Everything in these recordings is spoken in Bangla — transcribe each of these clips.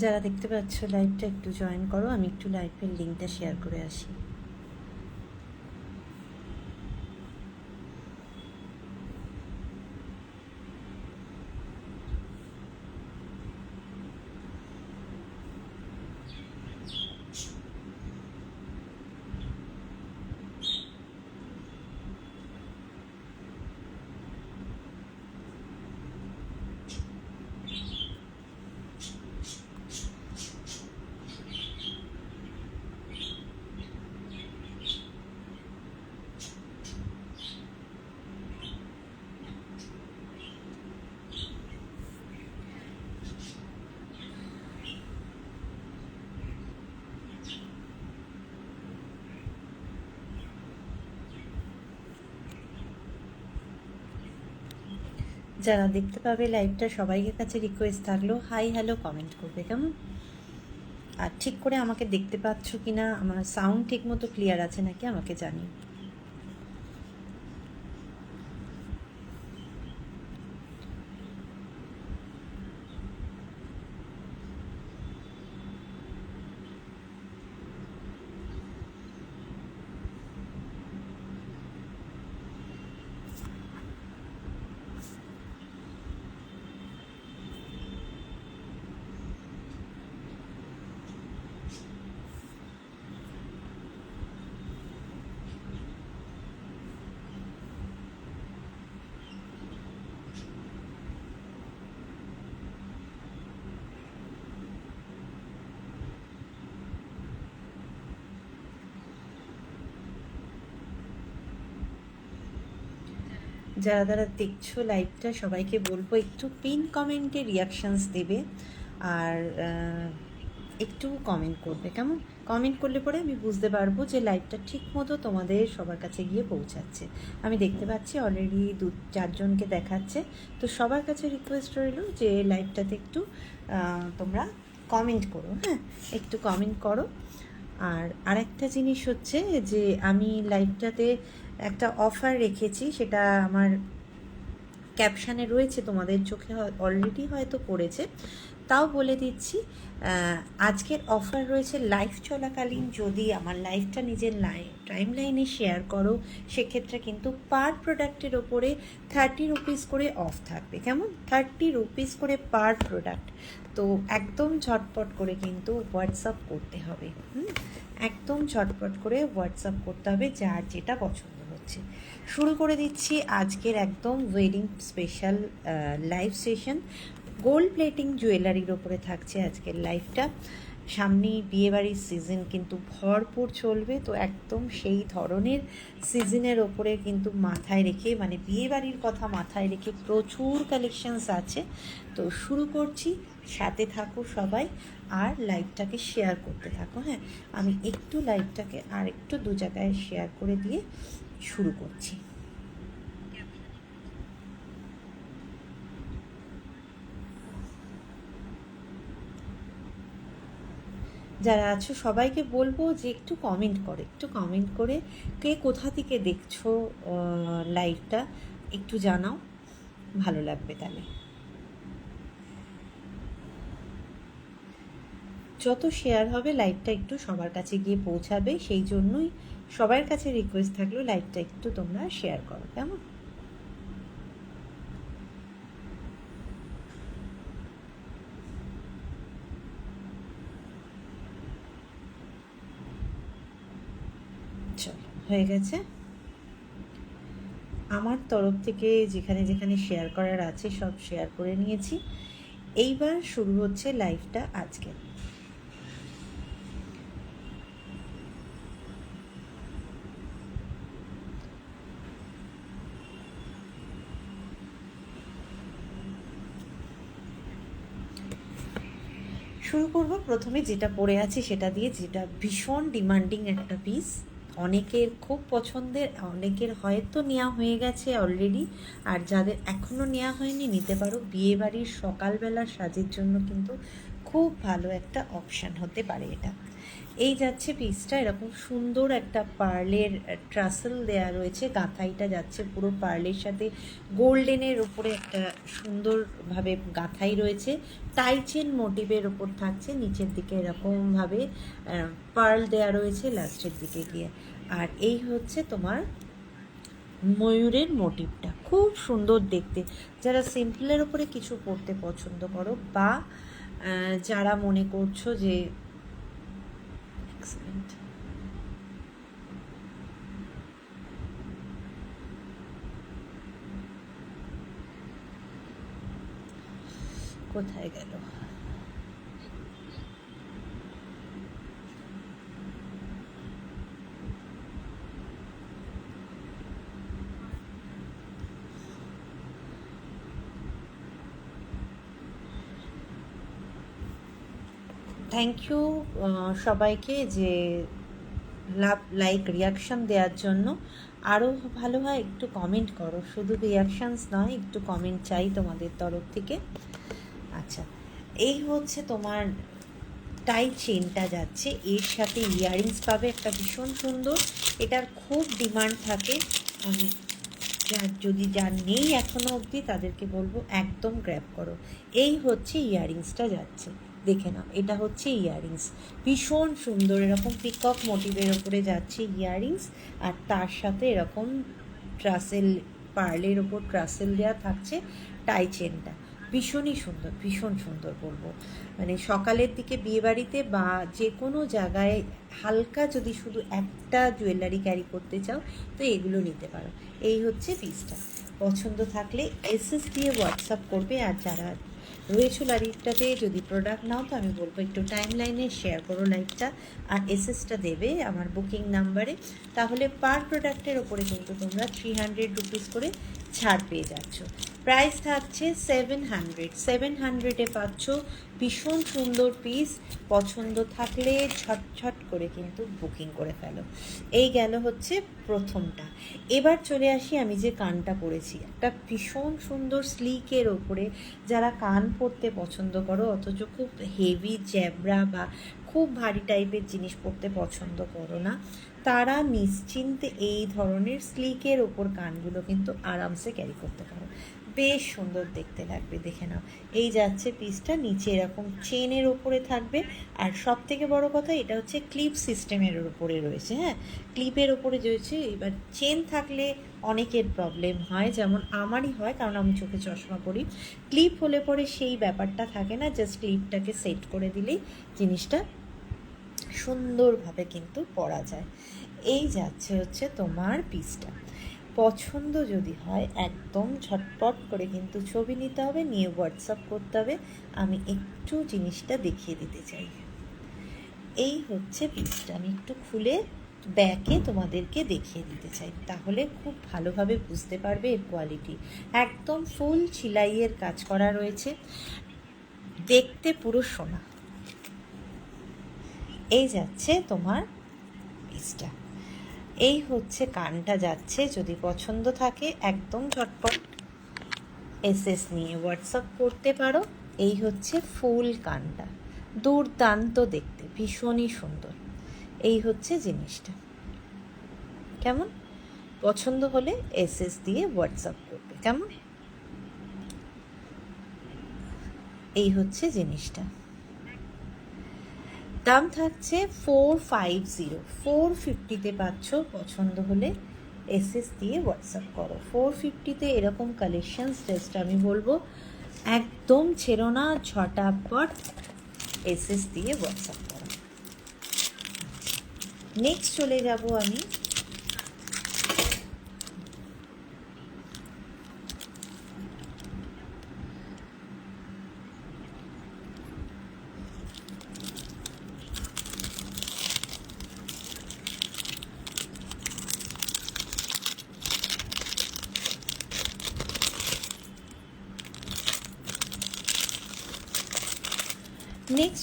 যারা দেখতে পাচ্ছ লাইভটা একটু জয়েন করো, আমি একটু লাইভের লিঙ্কটা শেয়ার করে আসি। যারা দেখতে পাবে লাইভটা, সবাইকে কাছে রিকোয়েস্ট থাকলো হাই হ্যালো কমেন্ট করবে, কেমন? আর ঠিক করে আমাকে দেখতে পাচ্ছ কি না, আমার সাউন্ড ঠিক মতো ক্লিয়ার আছে নাকি আমাকে জানিও। যারা যারা দেখছো লাইভটা, সবাইকে বলবো একটু পিন কমেন্টে রিয়াকশানস দেবে আর একটু কমেন্ট করবে, কেমন? কমেন্ট করলে পরে আমি বুঝতে পারবো যে লাইভটা ঠিক মতো তোমাদের সবার কাছে গিয়ে পৌঁছাচ্ছে। আমি দেখতে পাচ্ছি অলরেডি 2-4 জনকে দেখাচ্ছে। তো সবার কাছে রিকোয়েস্ট রইল যে লাইভটাতে একটু তোমরা কমেন্ট করো, হ্যাঁ, একটু কমেন্ট করো। আর আরেকটা জিনিস হচ্ছে যে আমি লাইভটাতে একটা অফার রেখেছি, সেটা আমার ক্যাপশানে রয়েছে, তোমাদের চোখে অলরেডি হয়তো পড়েছে, তাও বলে দিচ্ছি। আজকের অফার রয়েছে, লাইভ চলাকালীন যদি আমার লাইভটা নিজের টাইম লাইনে শেয়ার করো, সেক্ষেত্রে কিন্তু পার প্রোডাক্টের ওপরে 30 রুপিস করে অফ থাকবে, কেমন? 30 রুপিস করে পার প্রোডাক্ট। তো একদম ঝটপট করে কিন্তু হোয়াটসঅ্যাপ করতে হবে, একদম ঝটপট করে হোয়াটসঅ্যাপ করতে হবে যার যেটা পছন্দ হচ্ছে। শুরু করে দিচ্ছি আজকের একদম wedding special live session. Gold plating জুয়েলারির ওপরে থাকছে আজকের লাইভটা। সামনেই বিয়েবাড়ির সিজন কিন্তু ভরপুর চলবে, তো একদম সেই ধরনের সিজনের ওপরে কিন্তু মাথায় রেখে, মানে বিয়েবাড়ির কথা মাথায় রেখে প্রচুর কালেকশনস আছে। তো শুরু করছি, সাথে থাকো সবাই আর লাইভটাকে শেয়ার করতে থাকো। হ্যাঁ, আমি একটু লাইভটাকে আর একটু 2 জায়গায় শেয়ার করে দিয়ে শুরু করছি। যারা আছো সবাইকে বলবো যে একটু কমেন্ট করে, একটু কমেন্ট করে কে কোথা থেকে দেখছো লাইভটা একটু জানাও, ভালো লাগবে। তাহলে যত শেয়ার হবে লাইভটা একটু সবার কাছে গিয়ে পৌঁছাবে, সেই জন্যই সবার কাছে রিকোয়েস্ট থাকলো লাইভটা একটু তোমরা শেয়ার করো, কেমন? চলো, হয়ে গেছে। আমার তরফ থেকে যেখানে যেখানে শেয়ার করার আছে সব শেয়ার করে নিয়েছি। এইবার শুরু হচ্ছে লাইভটা আজকে। শুরু করব প্রথমে যেটা পরে আছে সেটা দিয়ে, যেটা ভীষণ ডিমান্ডিং একটা পিস, অনেকের খুব পছন্দের, অনেকের হয়তো নেওয়া হয়ে গেছে অলরেডি, আর যাদের এখনও নেওয়া হয়নি নিতে পারো। বিয়েবাড়ির সকালবেলার সাজের জন্য কিন্তু খুব ভালো একটা অপশান হতে পারে এটা। এই যাচ্ছে পিসটা, এরকম সুন্দর একটা পার্লের ট্রাসেল দেয়া রয়েছে, গাঁথাইটা যাচ্ছে পুরো পার্লের সাথে গোল্ডেনের ওপরে একটা সুন্দরভাবে গাঁথাই রয়েছে, টাইচেন মোটিভের ওপর থাকছে, নিচের দিকে এরকমভাবে পার্ল দেয়া রয়েছে লাস্টের দিকে গিয়ে। আর এই হচ্ছে তোমার ময়ূরের মোটিভটা, খুব সুন্দর দেখতে। যারা সিম্পলের ওপরে কিছু পরতে পছন্দ করো, বা যারা মনে করছো যে কোথায় গেল, থ্যাংক ইউ সবাইকে যে লাইক রিয়াকশান দেওয়ার জন্য। আরও ভালো হয় একটু কমেন্ট করো, শুধু রিয়াকশানস নয়, একটু কমেন্ট চাই তোমাদের তরফ থেকে। আচ্ছা, এই হচ্ছে তোমার টাই চেনটা যাচ্ছে, এর সাথে ইয়াররিংস পাবে একটা ভীষণ সুন্দর, এটার খুব ডিমান্ড থাকে। আমি যার নেই এখনও অবধি তাদেরকে বলবো একদম গ্র্যাব করো। এই হচ্ছে ইয়াররিংসটা যাচ্ছে, দেখে নাও, এটা হচ্ছে ইয়াররিংস, ভীষণ সুন্দর, এরকম পিকক মোটিভের ওপরে যাচ্ছে ইয়াররিংস, আর তার সাথে এরকম ট্রাসেল, পার্লের ওপর ট্রাসেল দেওয়া থাকছে টাই চেনটা, ভীষণই সুন্দর, ভীষণ সুন্দর বলবো। মানে সকালের দিকে বিয়েবাড়িতে বা যে কোনো জায়গায় হালকা যদি শুধু একটা জুয়েলারি ক্যারি করতে চাও তো এগুলো নিতে পারো। এই হচ্ছে পিসটা, পছন্দ থাকলে এসএস দিয়ে হোয়াটসঅ্যাপ করবে। আর যারা রয়েছে লাইভটাতে যদি প্রোডাক্ট নাও তো আমি বলবো একটু টাইম লাইনে শেয়ার করো লাইভটা, আর এসএসটা দেবে আমার বুকিং নাম্বারে, তাহলে পার প্রোডাক্টের ওপরে কিন্তু তোমরা 300 রুপিস করে ছাড় পেয়ে যাচ্ছ। প্রাইস থাকছে 700 পাচ্ছ, ভীষণ সুন্দর পিস, পছন্দ থাকলে ছটছট করে কিন্তু বুকিং করে ফেলো। এই গেল হচ্ছে প্রথমটা। এবার চলে আসি আমি যে কানটা পরেছি, একটা ভীষণ সুন্দর স্লিকের ওপরে, যারা কান পরতে পছন্দ করো অথচ খুব হেভি জ্যাবরা বা খুব ভারী টাইপের জিনিস পরতে পছন্দ করো না, তারা নিশ্চিন্তে এই ধরনের স্লিকের ওপর কানগুলো কিন্তু আরামসে ক্যারি করতে পারো, বেশ সুন্দর দেখতে লাগবে, দেখে নাও। এই যাচ্ছে পিসটা, নিচে এরকম চেনের ওপরে থাকবে, আর সব থেকে বড় কথা এটা হচ্ছে ক্লিপ সিস্টেমের ওপরে রয়েছে। হ্যাঁ, ক্লিপের ওপরে রয়েছে। এবার চেন থাকলে অনেকের প্রবলেম হয়, যেমন আমারই হয়, কারণ আমি চোখে চশমা পরি। ক্লিপ হলে পরে সেই ব্যাপারটা থাকে না, জাস্ট ক্লিপটাকে সেট করে দিলেই জিনিসটা সুন্দরভাবে কিন্তু পরা যায়। এই যাচ্ছে হচ্ছে তোমার পিসটা, পছন্দ যদি হয় একদম ঝটপট করে কিন্তু ছবি নিতে হবে, নিয়ে হোয়াটসঅ্যাপ করতে হবে। আমি একটু জিনিসটা দেখিয়ে দিতে চাই। এই হচ্ছে পিসটা, আমি একটু খুলে ব্যাকে তোমাদেরকে দেখিয়ে দিতে চাই, তাহলে খুব ভালোভাবে বুঝতে পারবে এর কোয়ালিটি। একদম ফুল সেলাইয়ের কাজ করা রয়েছে, দেখতে পুরো সোনা। এই যাচ্ছে তোমার পিসটা, এই হচ্ছে কানটা যাচ্ছে, যদি পছন্দ থাকে একদম ঝটপট এসএস নিয়ে হোয়াটসঅ্যাপ করতে পারো। এই হচ্ছে ফুল কানটা, দুর্দান্ত দেখতে, ভীষণই সুন্দর। এই হচ্ছে জিনিসটা, কেমন? পছন্দ হলে এসএস দিয়ে হোয়াটসঅ্যাপ করবে, কেমন? এই হচ্ছে জিনিসটা, দাম থাকছে 450, 450-তে পাচ্ছ, পছন্দ হলে এসএস দিয়ে হোয়াটসঅ্যাপ করো। 450-তে এরকম কালেকশানস জাস্ট আমি বলবো একদম ছেড়ো না, ঝটাপট এসএস দিয়ে হোয়াটসঅ্যাপ করো। নেক্সট চলে যাব আমি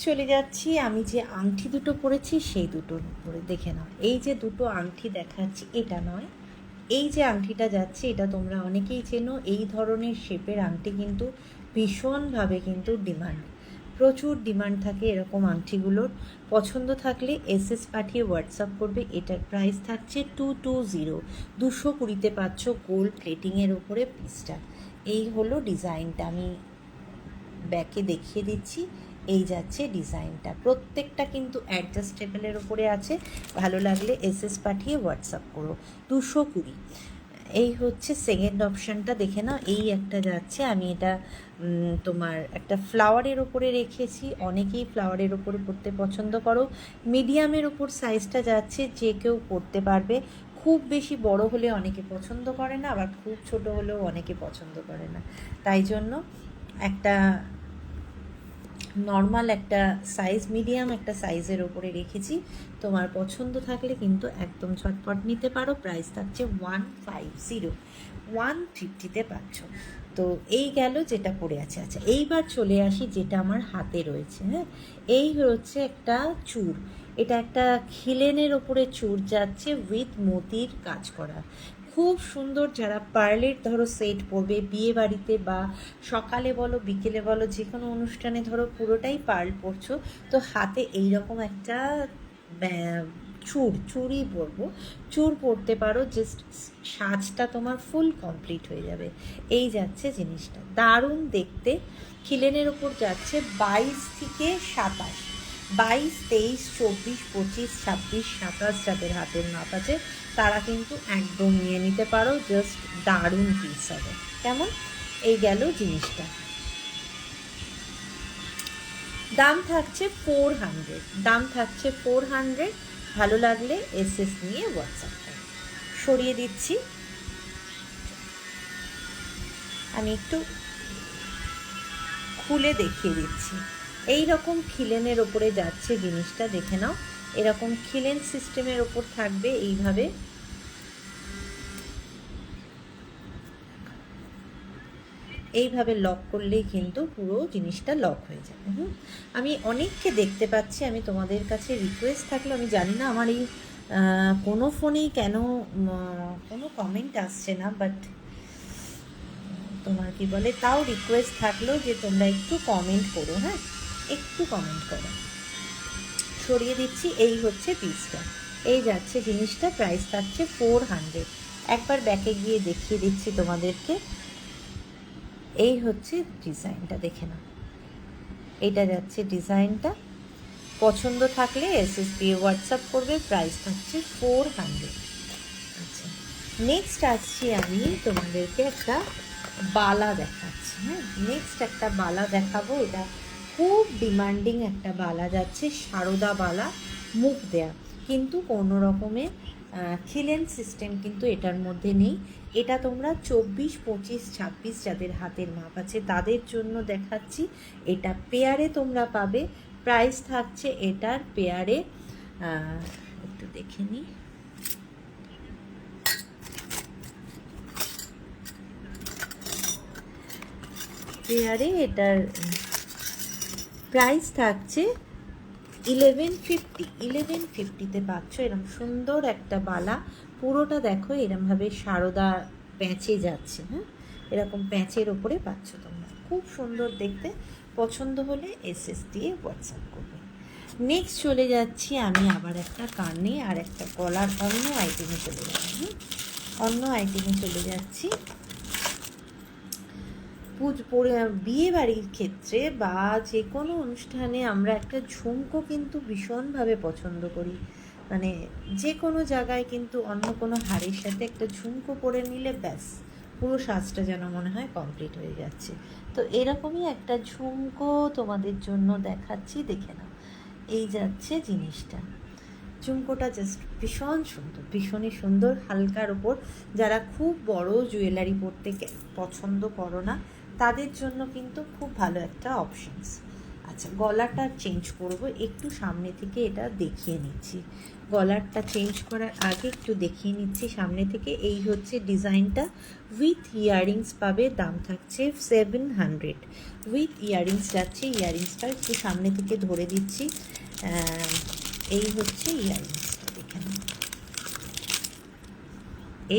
চলে যাচ্ছি আমি যে আংটি দুটো পরেছি সেই দুটোর উপরে, দেখে নাও। এই যে দুটো আংটি দেখাচ্ছি এটা নয়, এই যে আংটিটা যাচ্ছে এটা তোমরা অনেকেই চেনো, এই ধরনের শেপের আংটি কিন্তু ভীষণভাবে কিন্তু ডিমান্ড, প্রচুর ডিমান্ড থাকে এরকম আংটিগুলোর। পছন্দ থাকলে এসএস পাঠিয়ে হোয়াটসঅ্যাপ করবে। এটার প্রাইস থাকছে 220, 220 পাচ্ছ গোল্ড প্লেটিংয়ের ওপরে পিসটা। এই হলো ডিজাইনটা, আমি ব্যাকে দেখিয়ে দিচ্ছি। এই যাচ্ছে ডিজাইনটা, প্রত্যেকটা কিন্তু অ্যাডজাস্টেবলের ওপরে আছে। ভালো লাগলে এসএস পাঠিয়ে হোয়াটসঅ্যাপ করো। 220। এই হচ্ছে সেকেন্ড অপশানটা, দেখে নাও। এই একটা যাচ্ছে, আমি এটা তোমার একটা ফ্লাওয়ারের ওপরে রেখেছি। অনেকেই ফ্লাওয়ারের ওপরে পরতে পছন্দ করো। মিডিয়ামের ওপর সাইজটা যাচ্ছে, যে কেউ পরতে পারবে। খুব বেশি বড় হলে অনেকে পছন্দ করে না, আবার খুব ছোট হলেও অনেকে পছন্দ করে না। তাই জন্য একটা নর্মাল একটা সাইজ, মিডিয়াম একটা সাইজের ওপরে রেখেছি। তোমার পছন্দ থাকলে কিন্তু একদম ঝটপট নিতে পারো। প্রাইস থাকছে 150, 150-তে পাচ্ছ। তো এই গেল যেটা পড়ে আছে। আচ্ছা, এইবার চলে আসি যেটা আমার হাতে রয়েছে। হ্যাঁ, এই হচ্ছে একটা চূড়। এটা একটা খিলেনের ওপরে চূড় যাচ্ছে উইথ মতির কাজ করা, খুব সুন্দর। যারা পার্লের ধরো সেট পরবে বিয়ে বাড়িতে বা সকালে বলো বিকেলে বলো, যে কোনো অনুষ্ঠানে ধরো পুরোটাই পার্ল পরছো, তো হাতে এইরকম একটা চুড়ি পরবো, চূড় পরতে পারো। জাস্ট সাজটা তোমার ফুল কমপ্লিট হয়ে যাবে। এই যাচ্ছে জিনিসটা, দারুণ দেখতে। খিলেনের ওপর যাচ্ছে 22 থেকে 27, 22, 23, 24, 25, 26, 27 যাদের হাতের মাপ আছে তারা কিন্তু একদম নিয়ে নিতে পারো। জাস্ট দারুণ পিস হবে। কেমন? এই গেল জিনিসটা। দাম থাকছে 400, দাম থাকছে 400। ভালো লাগলে এসএস নিয়ে হোয়াটসঅ্যাপ করো। সরিয়ে দিচ্ছি, আমি একটু খুলে দেখিয়ে দিচ্ছি। এই রকম খিলেনের ওপরে যাচ্ছে জিনিসটা, দেখে নাও। এরকম খিলেন সিস্টেমের ওপর থাকবে, এইভাবে এইভাবে লক করলেই কিন্তু পুরো জিনিসটা লক হয়ে যাবে। আমি অনেককে দেখতে পাচ্ছি, আমি তোমাদের কাছে রিকোয়েস্ট থাকলো, আমি জানি না আমার এই কোনো ফোনেই কেন কোনো কমেন্ট আসছে না, বাট তোমার কি বলে, তাও রিকোয়েস্ট থাকলো যে তোমরা একটু কমেন্ট করো। হ্যাঁ, একটু কমেন্ট করো। সরিয়ে দিচ্ছি। এই হচ্ছে পিসটা, এই যাচ্ছে জিনিসটা। প্রাইস থাকছে 400। একবার ব্যাকে গিয়ে দেখিয়ে দিচ্ছি তোমাদেরকে। এই হচ্ছে ডিজাইনটা, দেখে নাও। এটা যাচ্ছে ডিজাইনটা। পছন্দ থাকলে এসএস দিয়ে হোয়াটসঅ্যাপ করবে। প্রাইস থাকছে 400। আচ্ছা, নেক্সট আসছি আমি তোমাদেরকে একটা বালা দেখাচ্ছি। হ্যাঁ, নেক্সট একটা বালা দেখাবো। এটা খুব ডিমান্ডিং একটা বালা যাচ্ছে, সারদা বালা, মুখ দেয়া, কিন্তু কোনো রকমের খিলেন সিস্টেম কিন্তু এটার মধ্যে নেই। এটা তোমরা 24, 25, 26 যাদের হাতের মাপ আছে তাদের জন্য দেখাচ্ছি। এটা পেয়ারে তোমরা পাবে। প্রাইস থাকছে এটার পেয়ারে, একটু দেখে নিই, পেয়ারে এটার প্রাইস থাকছে 1150, 1150-তে পাচ্ছ এরকম সুন্দর একটা বালা। পুরোটা দেখো এরমভাবে সারদা প্যাঁচে যাচ্ছে। হ্যাঁ, এরকম প্যাঁচের ওপরে পাচ্ছ তোমরা, খুব সুন্দর দেখতে। পছন্দ হলে এসএস দিয়ে হোয়াটসঅ্যাপ করবে। নেক্সট চলে যাচ্ছি আমি আবার একটা কানে আর একটা গলার অন্য আইটেমে চলে যাচ্ছি। অন্য আইটেমে চলে যাচ্ছি। বিয়ে বাড়ির ক্ষেত্রে বা যে কোনো অনুষ্ঠানে আমরা একটা ঝুমকো কিন্তু ভীষণভাবে পছন্দ করি। মানে যে কোনো জায়গায় কিন্তু অন্য কোনো হারের সাথে একটা ঝুমকো পরে নিলে ব্যাস পুরো সাজটা যেন মনে হয় কমপ্লিট হয়ে যাচ্ছে। তো এরকমই একটা ঝুমকো তোমাদের জন্য দেখাচ্ছি, দেখে নাও। এই যাচ্ছে জিনিসটা, ঝুমকোটা জাস্ট ভীষণ সুন্দর, ভীষণই সুন্দর। হালকার ওপর যারা খুব বড় জুয়েলারি পরতে পছন্দ করো না তাদের জন্য কিন্তু খুব ভালো একটা অপশনস। আচ্ছা, গলাটা চেঞ্জ করব, একটু সামনে থেকে এটা দেখিয়ে নিচ্ছি। গলারটা চেঞ্জ করার আগে একটু দেখিয়ে নিচ্ছি সামনে থেকে। এই হচ্ছে ডিজাইনটা, উইথ ইয়াররিংস পাবে। দাম থাকছে 700, উইথ ইয়াররিংস যাচ্ছে। ইয়াররিংসটা একটু সামনে থেকে ধরে দিচ্ছি। এই হচ্ছে ইয়াররিংসটা, দেখে নিন।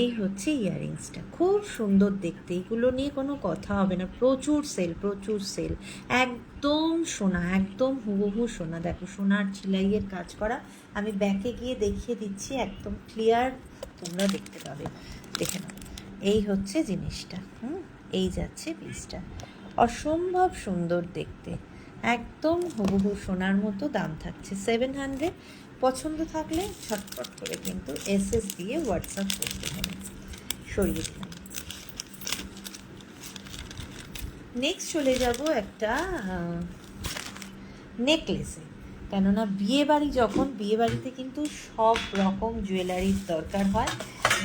এই হচ্ছে ইয়াররিংসটা, খুব সুন্দর দেখতে, এগুলো নিয়ে কোনো কথা হবে না, প্রচুর সেল প্রচুর সেল, একদম সোনা, একদম হুবহু সোনা। দেখো সোনার ঝিলাইয়ের কাজ করা, আমি ব্যাকে গিয়ে দেখিয়ে দিচ্ছি, একদম ক্লিয়ার তোমরা দেখতে পাবে। দেখে নাও, এই হচ্ছে জিনিসটা। এই যাচ্ছে পিসটা, অসম্ভব সুন্দর দেখতে, একদম হুবহু সোনার মতো। দাম থাকছে 700। পছন্দ থাকলে ছটফট করে কিন্তু এসএস দিয়ে হোয়াটসঅ্যাপ করতে হবে। সরিয়ে দিলাম। নেক্সট চলে যাব একটা নেকলেসে, কেননা বিয়েবাড়ি, যখন বিয়েবাড়িতে কিন্তু সব রকম জুয়েলারির দরকার হয়,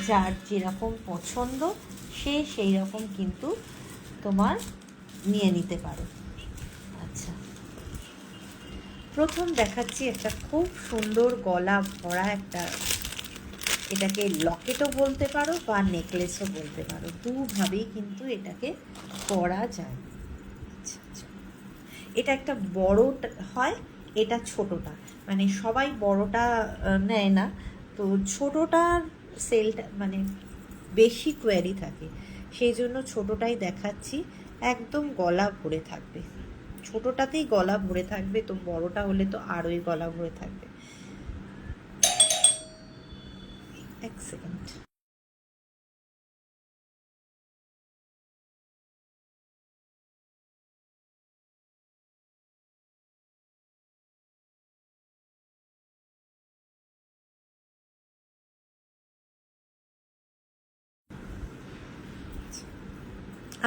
যার যেরকম পছন্দ সে সেই রকম কিন্তু তোমার নিয়ে নিতে পারো। আচ্ছা, প্রথম দেখাচ্ছি একটা খুব সুন্দর গলা ভরা একটা, এটাকে লকেটও বলতে পারো বা নেকলেসও বলতে পারো, দুভাবেই কিন্তু এটাকে পরা যায়। আচ্ছা আচ্ছা, এটা একটা বড় হয়, এটা ছোটটা, মানে সবাই বড়টা নেয় না, তো ছোটটার সেলটা মানে বেশি কোয়ারি থাকে, সেই জন্য ছোটটাই দেখাচ্ছি। একদম গলা ভরে থাকবে, ছোটটাতেই গলা ভরে থাকবে, তো বড়টা হলে তো আরোই গলা ভরে থাকবে। এক সেকেন্ড।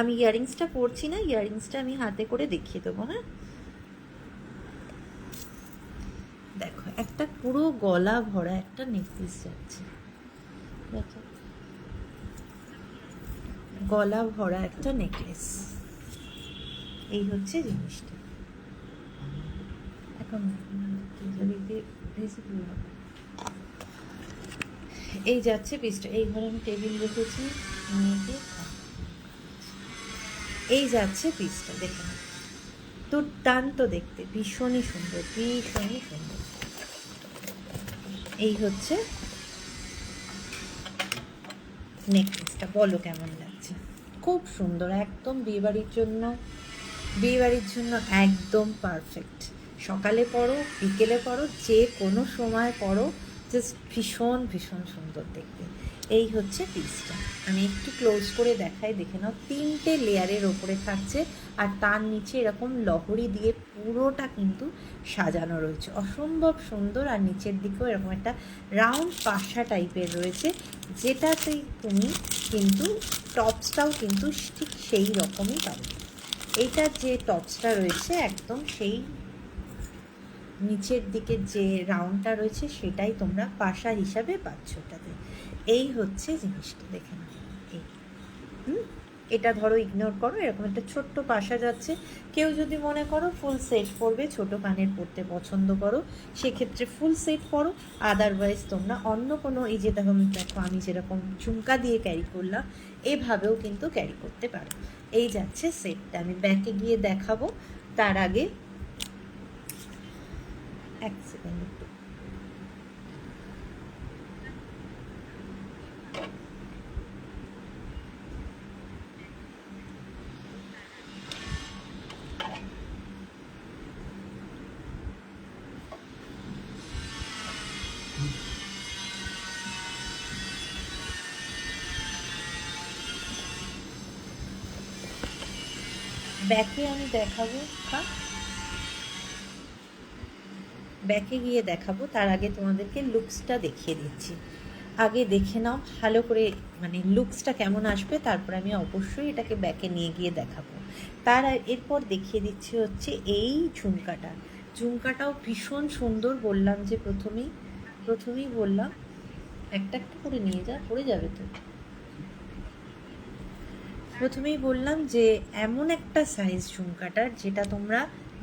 আমি ইয়াররিংসটা পরছি না, ইয়াররিংসটা আমি হাতে করে দেখিয়ে দেবো। হ্যাঁ, দেখো একটা পুরো গলা ভরা একটা নেকলেস যাচ্ছে, দেখো গলা ভরা একটা নেকলেস, এই হচ্ছে জিনিসটা। এখন এই যাচ্ছে পিসটা, এই ঘরে আমি টেবিল রেখেছি, এই যাচ্ছে পিসটা, দেখে না দুর্দান্ত দেখতে, ভীষণই সুন্দর, ভীষণই সুন্দর। এই হচ্ছে নেকলেসটা, বলো কেমন লাগছে? খুব সুন্দর, একদম বিয়েবাড়ির জন্য, বিয়েবাড়ির জন্য একদম পারফেক্ট। সকালে পরো, বিকেলে পরো, যে কোনো সময় পরো, জাস্ট ভীষণ ভীষণ সুন্দর দেখতে। এই হচ্ছে পিসটা, আমি একটু ক্লোজ করে দেখাই, দেখে নাও, 3টে লেয়ারের ওপরে থাকছে, আর তার নিচে এরকম লহরি দিয়ে পুরোটা কিন্তু সাজানো রয়েছে, অসম্ভব সুন্দর। আর নিচের দিকেও এরকম একটা রাউন্ড পাশা টাইপের রয়েছে, যেটাতেই তুমি কিন্তু টপসটাও কিন্তু ঠিক সেই রকমই পাবে। এইটার যে টপসটা রয়েছে একদম সেই নিচের দিকে যে রাউন্ডটা রয়েছে সেটাই তোমরা পাশা হিসাবে পাচ্ছ ওটাতে। এই হচ্ছে জিনিসটা, দেখে নাও। এই এটা ধরো ইগনোর করো, এরকম একটা ছোট্ট পাশা যাচ্ছে। কেউ যদি মনে করো ফুল সেট পরবে, ছোট কানের পরতে পছন্দ করো, সেক্ষেত্রে ফুল সেট পরো। আদারওয়াইজ তোমরা অন্য কোনো, এই যে দেখো আমি যেরকম ঝুমকা দিয়ে ক্যারি করলাম, এভাবেও কিন্তু ক্যারি করতে পারো। এই যাচ্ছে সেটটা, আমি ব্যাকে গিয়ে দেখাবো, তার আগে এক সেকেন্ড একটু। ব্যাকে আমি দেখাবো, ব্যাকে গিয়ে দেখাবো, তার আগে তোমাদেরকে লুকসটা দেখিয়ে দিচ্ছি। আগে দেখে নাও ভালো করে, মানে লুকসটা কেমন আসবে, তারপর আমি অবশ্যই এটাকে ব্যাকে নিয়ে গিয়ে দেখাবো। এরপর দেখিয়ে দিচ্ছি হচ্ছে এই ঝুমকাটা, ঝুমকাটাও ভীষণ সুন্দর। বললাম যে প্রথমেই বললাম একটা একটা করে নিয়ে যা, পড়ে যাবে তো। প্রথমেই বললাম যে এমন একটা সাইজ ঝুমকাটার, যেটা তোমরা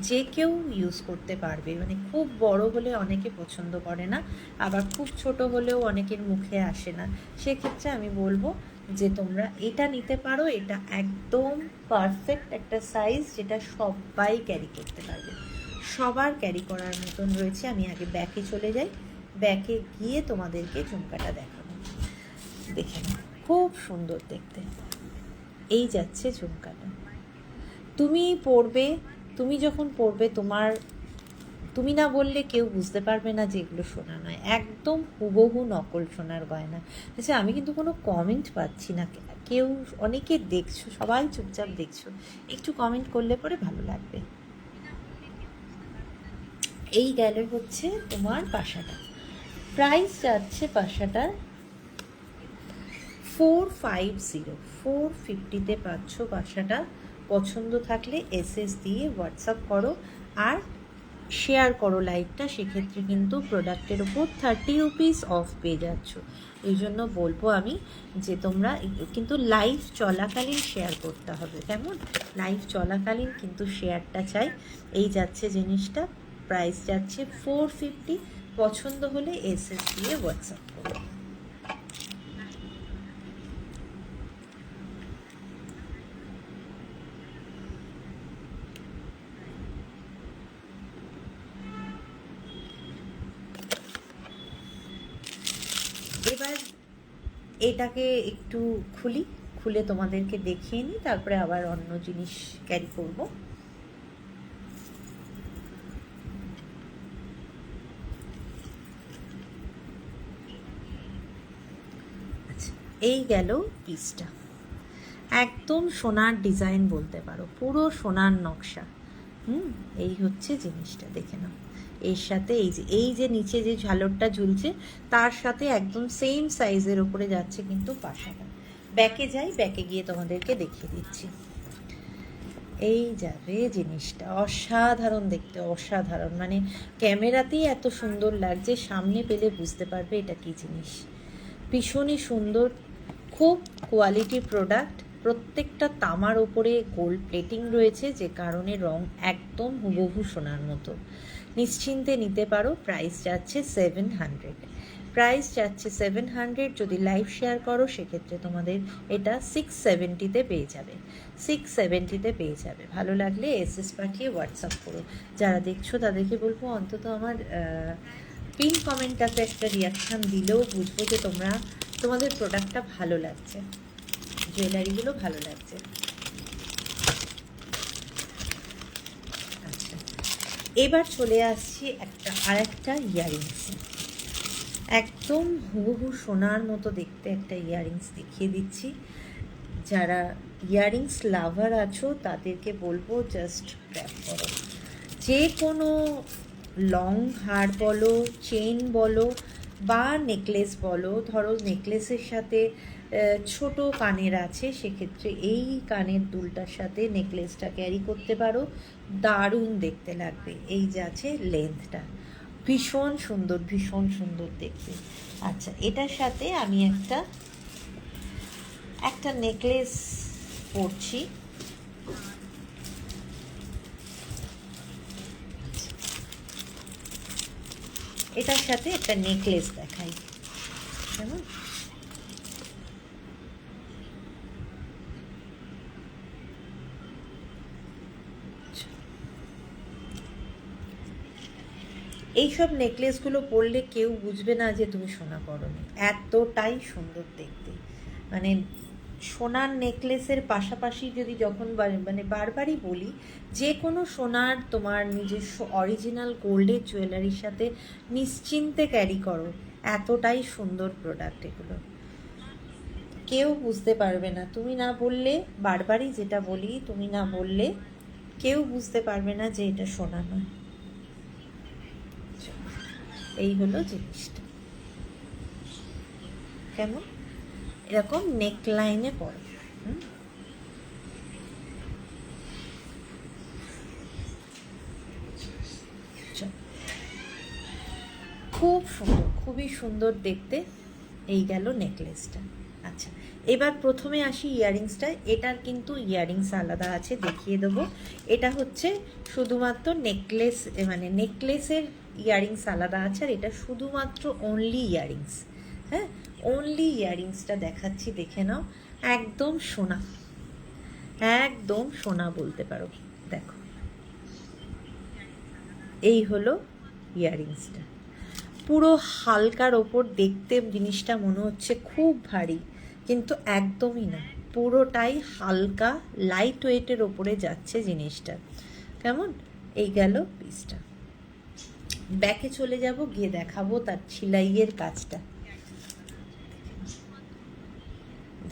যে কেউ ইউজ করতে পারবে, মানে খুব বড় হলে অনেকে পছন্দ করে না, আবার খুব ছোট হলেও অনেকের মুখে আসে না, সেক্ষেত্রে আমি বলবো যে তোমরা এটা নিতে পারো। এটা একদম পারফেক্ট একটা সাইজ, যেটা সবাই ক্যারি করতে পারবে, সবার ক্যারি করার মতন রয়েছে। আমি আগে ব্যাকে চলে যাই, ব্যাকে গিয়ে তোমাদেরকে ঝুমকাটা দেখাবো, দেখে নাও। খুব সুন্দর দেখতে। এই যাচ্ছে ঝুমকাটা, তুমি পরবে, তুমি যখন পরবে তুমি না বললে কেউ বুঝতে পারবে না যে এগুলো সোনা নয়, একদম হুবহু নকল সোনার গয়না। আচ্ছা, আমি কিন্তু কোনো কমেন্ট পাচ্ছি না, কেউ, অনেকে দেখছো, সবাই চুপচাপ দেখছো, একটু কমেন্ট করলে পরে ভালো লাগবে। এই গেল হচ্ছে তোমার পাশাটা, প্রাইস যাচ্ছে পাশাটার 450, 450-তে পাচ্ছ পাশাটা। পছন্দ থাকলে এসএস দিয়ে হোয়াটসঅ্যাপ করো আর শেয়ার করো লাইভটা, সেক্ষেত্রে কিন্তু প্রোডাক্টের উপর 30 রুপিস অফ পেয়ে যাচ্ছ। এই জন্য বলবো আমি যে তোমরা কিন্তু লাইভ চলাকালীন শেয়ার করতে হবে, কেমন? লাইভ চলাকালীন কিন্তু শেয়ারটা চাই। এই যাচ্ছে জিনিসটা, প্রাইস যাচ্ছে 450, পছন্দ হলে এসএস দিয়ে হোয়াটসঅ্যাপ করো। এবার এটাকে একটু খুলে তোমাদেরকে দেখিয়ে নিই, তারপরে আবার অন্য জিনিস ক্যারি করব। আচ্ছা, এই গেল পিসটা, একদম সোনার ডিজাইন বলতে পারো, পুরো সোনার নকশা। এই হচ্ছে জিনিসটা, দেখে নাও। এর সাথে এই যে নিচে যে ঝালরটা ঝুলছে তার সাথে একদম সেম সাইজের ওপরে যাচ্ছে কিন্তু পাশাটা। ব্যাকে যাই, ব্যাকে গিয়ে তোমাদেরকে দেখিয়ে দিচ্ছি। এই যাবে জিনিসটা, অসাধারণ দেখতে, অসাধারণ, মানে ক্যামেরাতেই এত সুন্দর লাগছে, সামনে পেলে বুঝতে পারবে এটা কি জিনিস। ভীষণই সুন্দর, খুব কোয়ালিটি প্রোডাক্ট, প্রত্যেকটা তামার ওপরে গোল্ড প্লেটিং রয়েছে, যে কারণে রং একদম হুবহু সোনার মতো, নিশ্চিন্তে নিতে পারো। প্রাইস যাচ্ছে 700, প্রাইস যাচ্ছে 700। যদি লাইভ শেয়ার করো সেক্ষেত্রে তোমাদের এটা 670-তে পেয়ে যাবে, 670-তে পেয়ে যাবে। ভালো লাগলে এসএস পাঠিয়ে হোয়াটসঅ্যাপ করো। যারা দেখছো তাদেরকে বলবো অন্তত আমার পিন কমেন্টটাতে একটা রিয়াকশান দিলেও বুঝবো যে তোমাদের প্রোডাক্টটা ভালো লাগছে, জুয়েলারিগুলো ভালো লাগছে। আচ্ছা, এবার চলে আসছি আরেকটা ইয়াররিংস, একদম হুবহু সোনার মতো দেখতে একটা ইয়াররিংস দেখিয়ে দিচ্ছি। যারা ইয়াররিংস লাভার আছো তাদেরকে বলবো জাস্ট গ্র্যাব করো। যে কোনো লং হার বলো, চেন বলো বা নেকলেস বলো, ধরো নেকলেসের সাথে ছোট কানের আছে, সেক্ষেত্রে এই কানের দুলটার সাথে নেকলেসটা ক্যারি করতে পারো, দারুণ দেখতে লাগবে। এই যে আছে লেন্থটা, ভীষণ সুন্দর, ভীষণ সুন্দর দেখতে। আচ্ছা, এটার সাথে আমি একটা নেকলেস পরছি, এটার সাথে একটা নেকলেস দেখাই, কেমন? এইসব নেকলেসগুলো পরলে কেউ বুঝবে না যে তুমি সোনা পরোনি, এতটাই সুন্দর দেখতে। মানে সোনার নেকলেসের পাশাপাশি যদি যখন মানে বারবারই বলি, যে কোনো সোনার তোমার নিজস্ব অরিজিনাল গোল্ডের জুয়েলারির সাথে নিশ্চিন্তে ক্যারি করো, এতটাই সুন্দর প্রোডাক্ট এগুলো, কেউ বুঝতে পারবে না। তুমি না বললে, বারবারই যেটা বলি, তুমি না বললে কেউ বুঝতে পারবে না যে এটা সোনা নয়। এই হলো জিনিসটা, কেমন? এরকম নেকলাইনে পড়ে, খুব সুন্দর, খুবই সুন্দর দেখতে। এই গেল নেকলেসটা। আচ্ছা, এবার প্রথমে আসি ইয়াররিংসটা। এটার কিন্তু ইয়াররিংস আলাদা আছে, দেখিয়ে দেবো। এটা হচ্ছে শুধুমাত্র নেকলেস, মানে নেকলেসের ইয়াররিংস আলাদা আছে, আর এটা শুধুমাত্র অনলি ইয়াররিংস। হ্যাঁ, অনলি ইয়াররিংসটা দেখাচ্ছি, দেখে নাও। একদম সোনা, একদম সোনা বলতে পারো। দেখো, এই হলো পুরো হালকার ওপর দেখতে জিনিসটা মনে হচ্ছে খুব ভারী, কিন্তু একদমই না, পুরোটাই হালকা লাইট ওয়েটের ওপরে যাচ্ছে জিনিসটা। কেমন? এই গেল পিসটা। ব্যাকে চলে যাব, গিয়ে দেখাবো তার সেলাইয়ের কাজটা।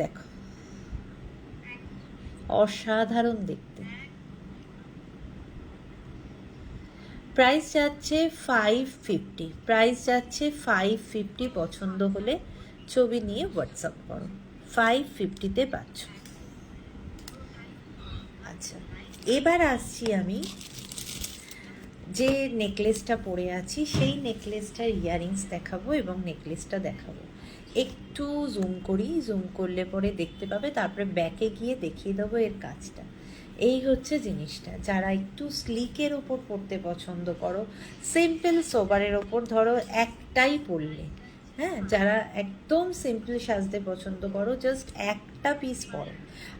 দেখো, অসাধারণ দেখতে। প্রাইস যাচ্ছে 550, প্রাইস যাচ্ছে 550। পছন্দ হলে ছবি নিয়ে হোয়াটসঅ্যাপ করো। 550-তে পাচ্ছ। আচ্ছা, এবার আসছি আমি যে নেকলেসটা পরে আছি, সেই নেকলেসটার ইয়াররিংস দেখাবো এবং নেকলেসটা দেখাবো। একটু জুম করি, জুম করলে পরে দেখতে পাবে, তারপরে ব্যাকে গিয়ে দেখিয়ে দেবো এর কাজটা। এই হচ্ছে জিনিসটা। যারা একটু স্লিকের ওপর পরতে পছন্দ করো, সিম্পল সোবারের ওপর ধরো একটাই পরলে, হ্যাঁ, যারা একদম সিম্পল সাজতে পছন্দ করো, জাস্ট একটা পিস পরো।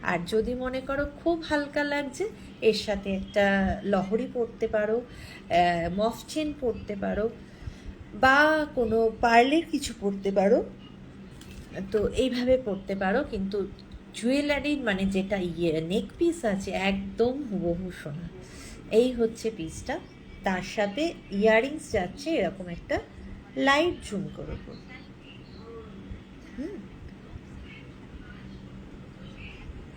আর যদি মনে করো খুব হালকা লাগছে, এর সাথে একটা লহরি পরতে পারো, মফ চেন পরতে পারো, বা কোনো পার্লের কিছু পরতে পারো, তো এইভাবে পরতে পারো। কিন্তু জুয়েলারির মানে যেটা নেক পিস আছে একদম হুবহু সোনা। এই হচ্ছে পিসটা। তার সাথে ইয়াররিংস যাচ্ছে এরকম একটা লাইট ঝুমকোর ওপর।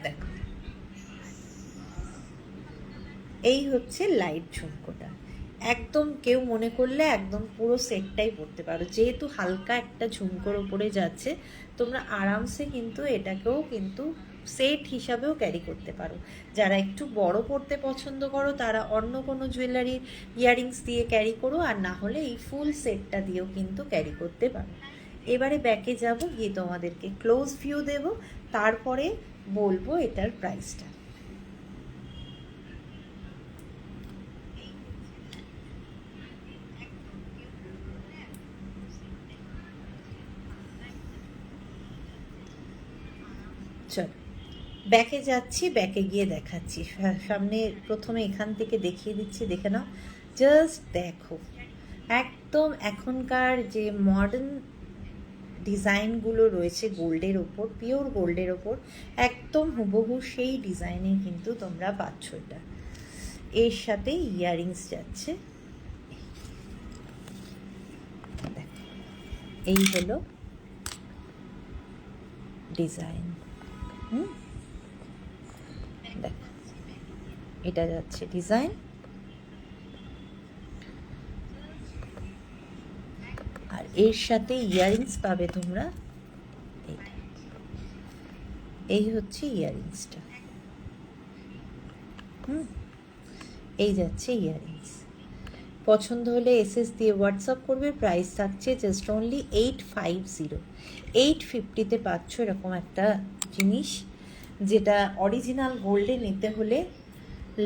দেখো, এই হচ্ছে লাইট ঝুমকোটা। একদম কেউ মনে করলে একদম পুরো সেটটাই পরতে পারো, যেহেতু হালকা একটা ঝুমকোর ওপরে যাচ্ছে, তোমরা আরামসে কিন্তু এটাকেও কিন্তু সেট হিসাবেও ক্যারি করতে পারো। যারা একটু বড় পরতে পছন্দ করো, তারা অন্য কোনো জুয়েলারি ইয়াররিংস দিয়ে ক্যারি করো, আর না হলে এই ফুল সেটটা দিয়েও কিন্তু ক্যারি করতে পারো। এবারে ব্যাকে যাব, গিয়ে তোমাদেরকে ক্লোজ ভিউ দেব, তারপরে বলবো এটার প্রাইসটা। চল ব্যাকে যাচ্ছি, ব্যাকে গিয়ে দেখাচ্ছি। সামনে প্রথমে এখান থেকে দেখিয়ে দিচ্ছি, দেখে নাও। জাস্ট দেখো, একদম এখনকার যে মডার্ন ডিজাইনগুলো রয়েছে গোল্ডের ওপর, পিওর গোল্ডের ওপর, একদম হুবহু সেই ডিজাইনে কিন্তু তোমরা পাচ্ছ এটা। এর সাথে ইয়াররিংস যাচ্ছে। এই হলো ডিজাইন। দেখো, এটা যাচ্ছে ডিজাইন, আর এর সাথে ইয়াররিংস পাবে তোমরা। এই হচ্ছে ইয়াররিংসটা। এই যাচ্ছে ইয়াররিংস। পছন্দ হলে এসএস দিয়ে হোয়াটসঅ্যাপ করবে। প্রাইস থাকছে জাস্ট অনলি 850। 850-তে পাচ্ছ এরকম একটা জিনিস, যেটা অরিজিনাল গোল্ডে নিতে হলে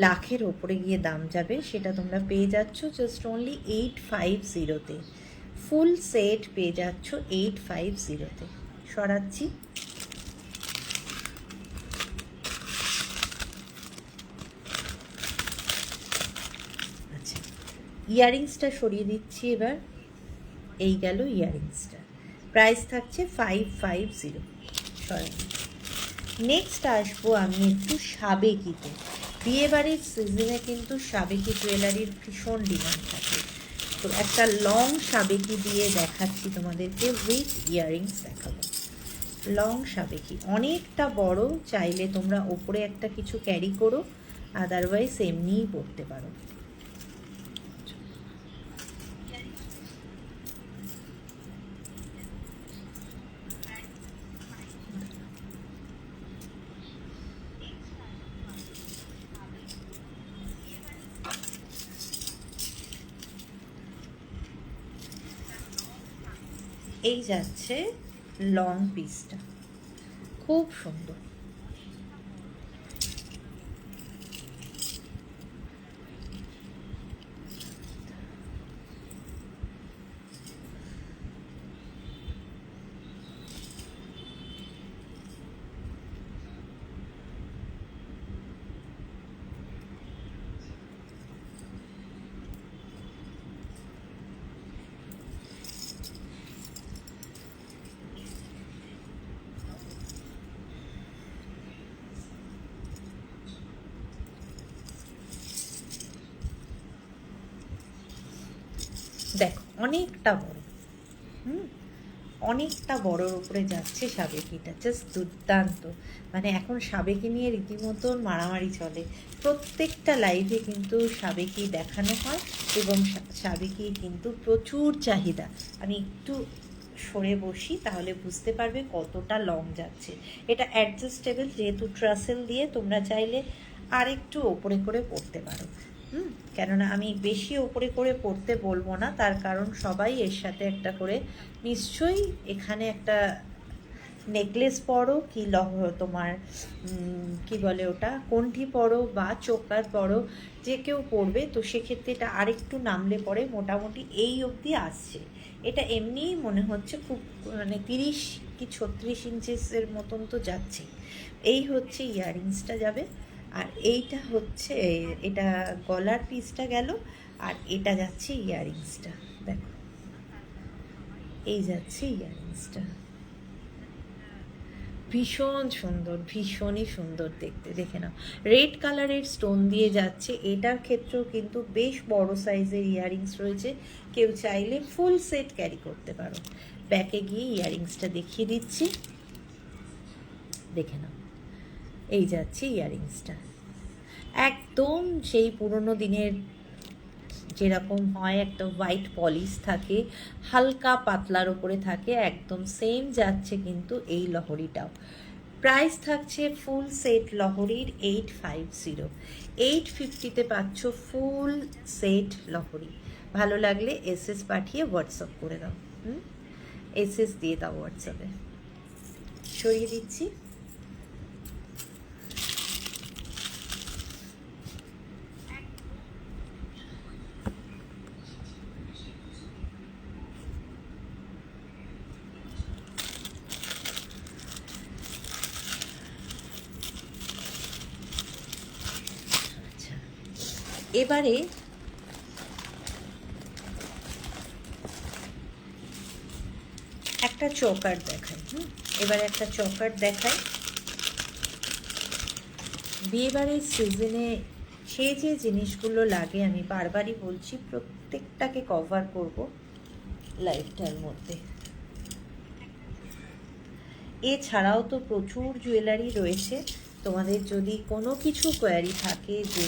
লাখের ওপরে গিয়ে দাম যাবে, সেটা তোমরা পেয়ে যাচ্ছ জাস্ট অনলি 850-তে। ফুল সেট পেয়ে যাচ্ছ 850-তে। সরাচ্ছি। আচ্ছা, ইয়াররিংসটা সরিয়ে দিচ্ছি এবার। এই গেল ইয়াররিংসটা। প্রাইস থাকছে 550। সরানো। নেক্সট আসবো আমি একটু সাবেকিতে। বিয়েবাড়ির সিজনে কিন্তু সাবেকি জুয়েলারির ভীষণ ডিমান্ড থাকে, তো একটা লং সাবেকি দিয়ে দেখাচ্ছি তোমাদেরকে, উইথ ইয়াররিংস দেখাবো। লং সাবেকি অনেকটা বড়, চাইলে তোমরা ওপরে একটা কিছু ক্যারি করো, আদারওয়াইজ এমনিই পরতে পারো। এই যাচ্ছে লং পিসটা, খুব সুন্দর। দেখো অনেকটা বড়, হুম, অনেকটা বড়োর উপরে যাচ্ছে সাবেকিটা, জাস্ট দুর্দান্ত। মানে এখন সাবেকি নিয়ে রীতিমতন মারামারি চলে, প্রত্যেকটা লাইভে কিন্তু সাবেকি দেখানো হয় এবং সাবেকি কিন্তু প্রচুর চাহিদা। আমি একটু সরে বসি তাহলে বুঝতে পারবে কতটা লং যাচ্ছে। এটা অ্যাডজাস্টেবল, যেহেতু ট্রাসেল দিয়ে তোমরা চাইলে আরেকটু ওপরে করে পড়তে পারো। কেননা আমি বেশি ওপরে করে পড়তে বলবো না, তার কারণ সবাই এর সাথে একটা করে নিশ্চয়ই এখানে একটা নেকলেস পরো কি তোমার কি বলে ওটা, কণ্ঠি পরো বা চোকার পরো, যে কেউ পরবে, তো সেক্ষেত্রে এটা আরেকটু নামলে পরে মোটামুটি এই অবধি আসছে। এটা এমনিই মনে হচ্ছে খুব মানে 30 কি 36 ইঞ্চেসের মতন তো যাচ্ছে। এই হচ্ছে ইয়াররিংসটা যাবে, আর এইটা হচ্ছে, এটা গলার পিসটা গেল, আর এটা যাচ্ছে ইয়াররিংসটা। দেখো এই যাচ্ছে ইয়াররিংসটা, ভীষণ সুন্দর, ভীষণই সুন্দর দেখতে, দেখে নাও। রেড কালারের স্টোন দিয়ে যাচ্ছে, এটার ক্ষেত্রেও কিন্তু বেশ বড় সাইজের ইয়াররিংস রয়েছে, কেউ চাইলে ফুল সেট ক্যারি করতে পারো। ব্যাকে গিয়ে ইয়াররিংসটা দেখিয়ে দিচ্ছি, দেখে নাও। এই যাচ্ছে ইয়াররিংসটা, একদম সেই পুরোনো দিনের যেরকম হয়, একটা হোয়াইট পলিশ থাকে, হালকা পাতলার ওপরে থাকে, একদম সেম যাচ্ছে কিন্তু এই লহরিটাও। প্রাইস থাকছে ফুল সেট লহরির 850, 850-তে পাচ্ছ ফুল সেট লহরি। ভালো লাগলে এসএস পাঠিয়ে হোয়াটসঅ্যাপ করে দাও, এসএস দিয়ে দাও হোয়াটসঅ্যাপে। সরিয়ে দিচ্ছি। এবারে একটা চকার দেখাই, এবারে একটা চকার দেখাই। বিয়েবাড়ির সিজনে সে যে জিনিসগুলো লাগে, আমি বারবারই বলছি, প্রত্যেকটাকে কভার করব লাইফটার মধ্যে। এছাড়াও তো প্রচুর জুয়েলারি রয়েছে, তোমাদের যদি কোনো কিছু কোয়ারি থাকে যে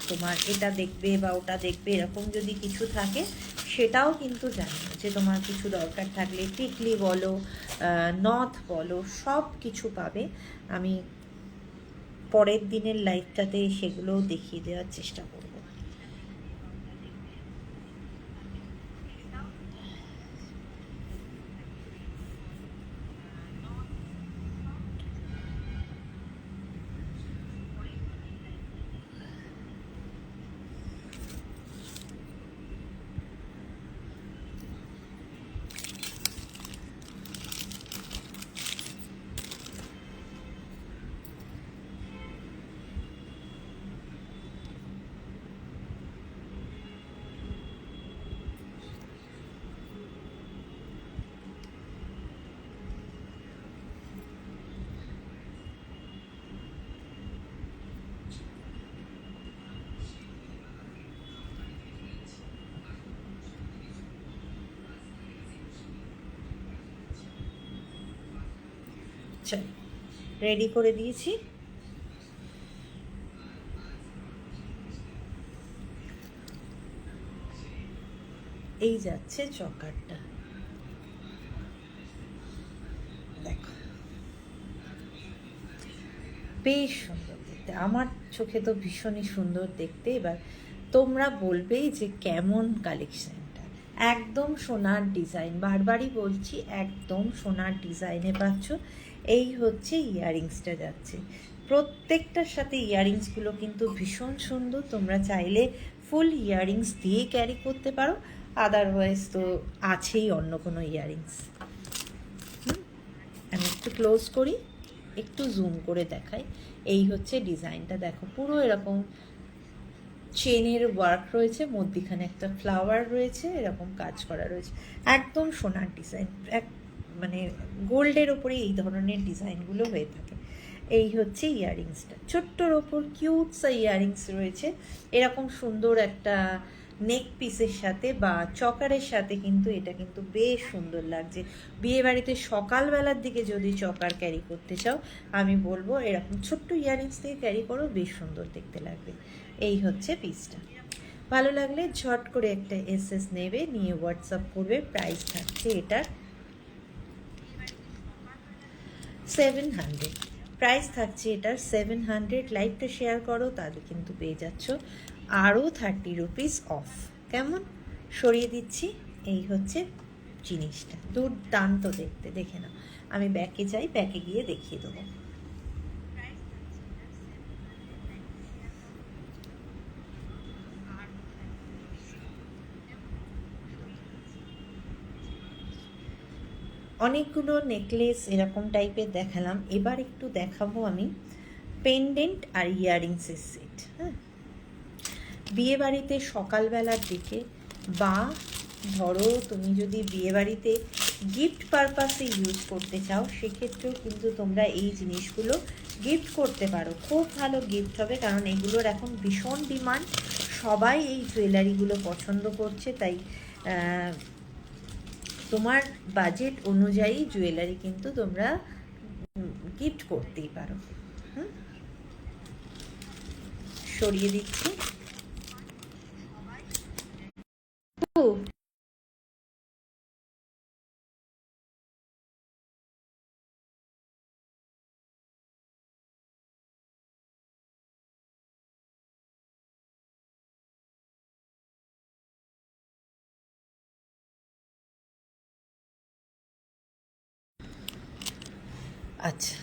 তোমার এটা দেখবে বা ওটা দেখবে, এরকম যদি কিছু থাকে সেটাও কিন্তু জানিও, যে তোমার কিছু দরকার থাকলে টিকলি বলো, নথ বলো, সব কিছু পাবে। আমি পরের দিনের লাইফটাতে সেগুলোও দেখিয়ে দেওয়ার চেষ্টা করব। চল, রেডি করে দিয়েছি। এই যাচ্ছে চকারটা, দেখো বেশ সুন্দর দেখতে, আমার চোখে তো ভীষণই সুন্দর দেখতে। এবার তোমরা বলবেই যে কেমন কালেকশনটা, একদম সোনার ডিজাইন, বারবারই বলছি একদম সোনার ডিজাইনে পাচ্ছ। এই হচ্ছে ইয়াররিংসটা যাচ্ছে, প্রত্যেকটার সাথে ইয়াররিংসগুলো কিন্তু ভীষণ সুন্দর, তোমরা চাইলে ফুল ইয়াররিংস দিয়ে ক্যারি করতে পারো, আদারওয়াইজ তো আছেই অন্য কোনো ইয়াররিংস। আমি একটু ক্লোজ করি, একটু জুম করে দেখাই। এই হচ্ছে ডিজাইনটা, দেখো পুরো এরকম চেনের ওয়ার্ক রয়েছে, মধ্যিখানে একটা ফ্লাওয়ার রয়েছে, এরকম কাজ করা রয়েছে, একদম সোনার ডিজাইন, এক মানে গোল্ডের ওপরে এই ধরনের ডিজাইনগুলো হয়ে থাকে। এই হচ্ছে ইয়াররিংসটা, ছোট্টর ওপর কিউট সা ইয়াররিংস রয়েছে, এরকম সুন্দর একটা নেক পিসের সাথে বা চকারের সাথে কিন্তু এটা কিন্তু বেশ সুন্দর লাগছে। বিয়ে বাড়িতে সকালবেলার দিকে যদি চকার ক্যারি করতে চাও, আমি বলবো এরকম ছোট্ট ইয়াররিংস দিয়ে ক্যারি করো, বেশ সুন্দর দেখতে লাগবে। এই হচ্ছে পিসটা। ভালো লাগলে ঝট করে একটা এসএস নেবে, নিয়ে হোয়াটসঅ্যাপ করবে। প্রাইস থাকছে এটার 700। প্রাইস থাকছে এটার 700। লাইভটা শেয়ার করো, তাহলে কিন্তু পেয়ে যাচ্ছ আরও 30 রুপিস অফ। কেমন সরিয়ে দিচ্ছি। এই হচ্ছে জিনিসটা, দুর্দান্ত দেখতে। দেখে নাও, আমি ব্যাকে যাই, ব্যাকে গিয়ে দেখিয়ে দেবো। অনেকগুলো নেকলেস এরকম টাইপের দেখালাম, এবার একটু দেখাবো আমি পেন্ডেন্ট আর ইয়াররিংসের সেট। হ্যাঁ, বিয়েবাড়িতে সকালবেলার দিকে, বা ধরো তুমি যদি বিয়েবাড়িতে গিফট পারপাসে ইউজ করতে চাও, সেক্ষেত্রেও কিন্তু তোমরা এই জিনিসগুলো গিফট করতে পারো। খুব ভালো গিফট হবে, কারণ এগুলোর এখন ভীষণ ডিমান্ড, সবাই এই জুয়েলারিগুলো পছন্দ করছে। তাই তোমার বাজেট অনুযায়ী জুয়েলারি কিন্তু তোমরা গিফট করতেই পারো। সরিয়ে দিচ্ছি। আচ্ছা,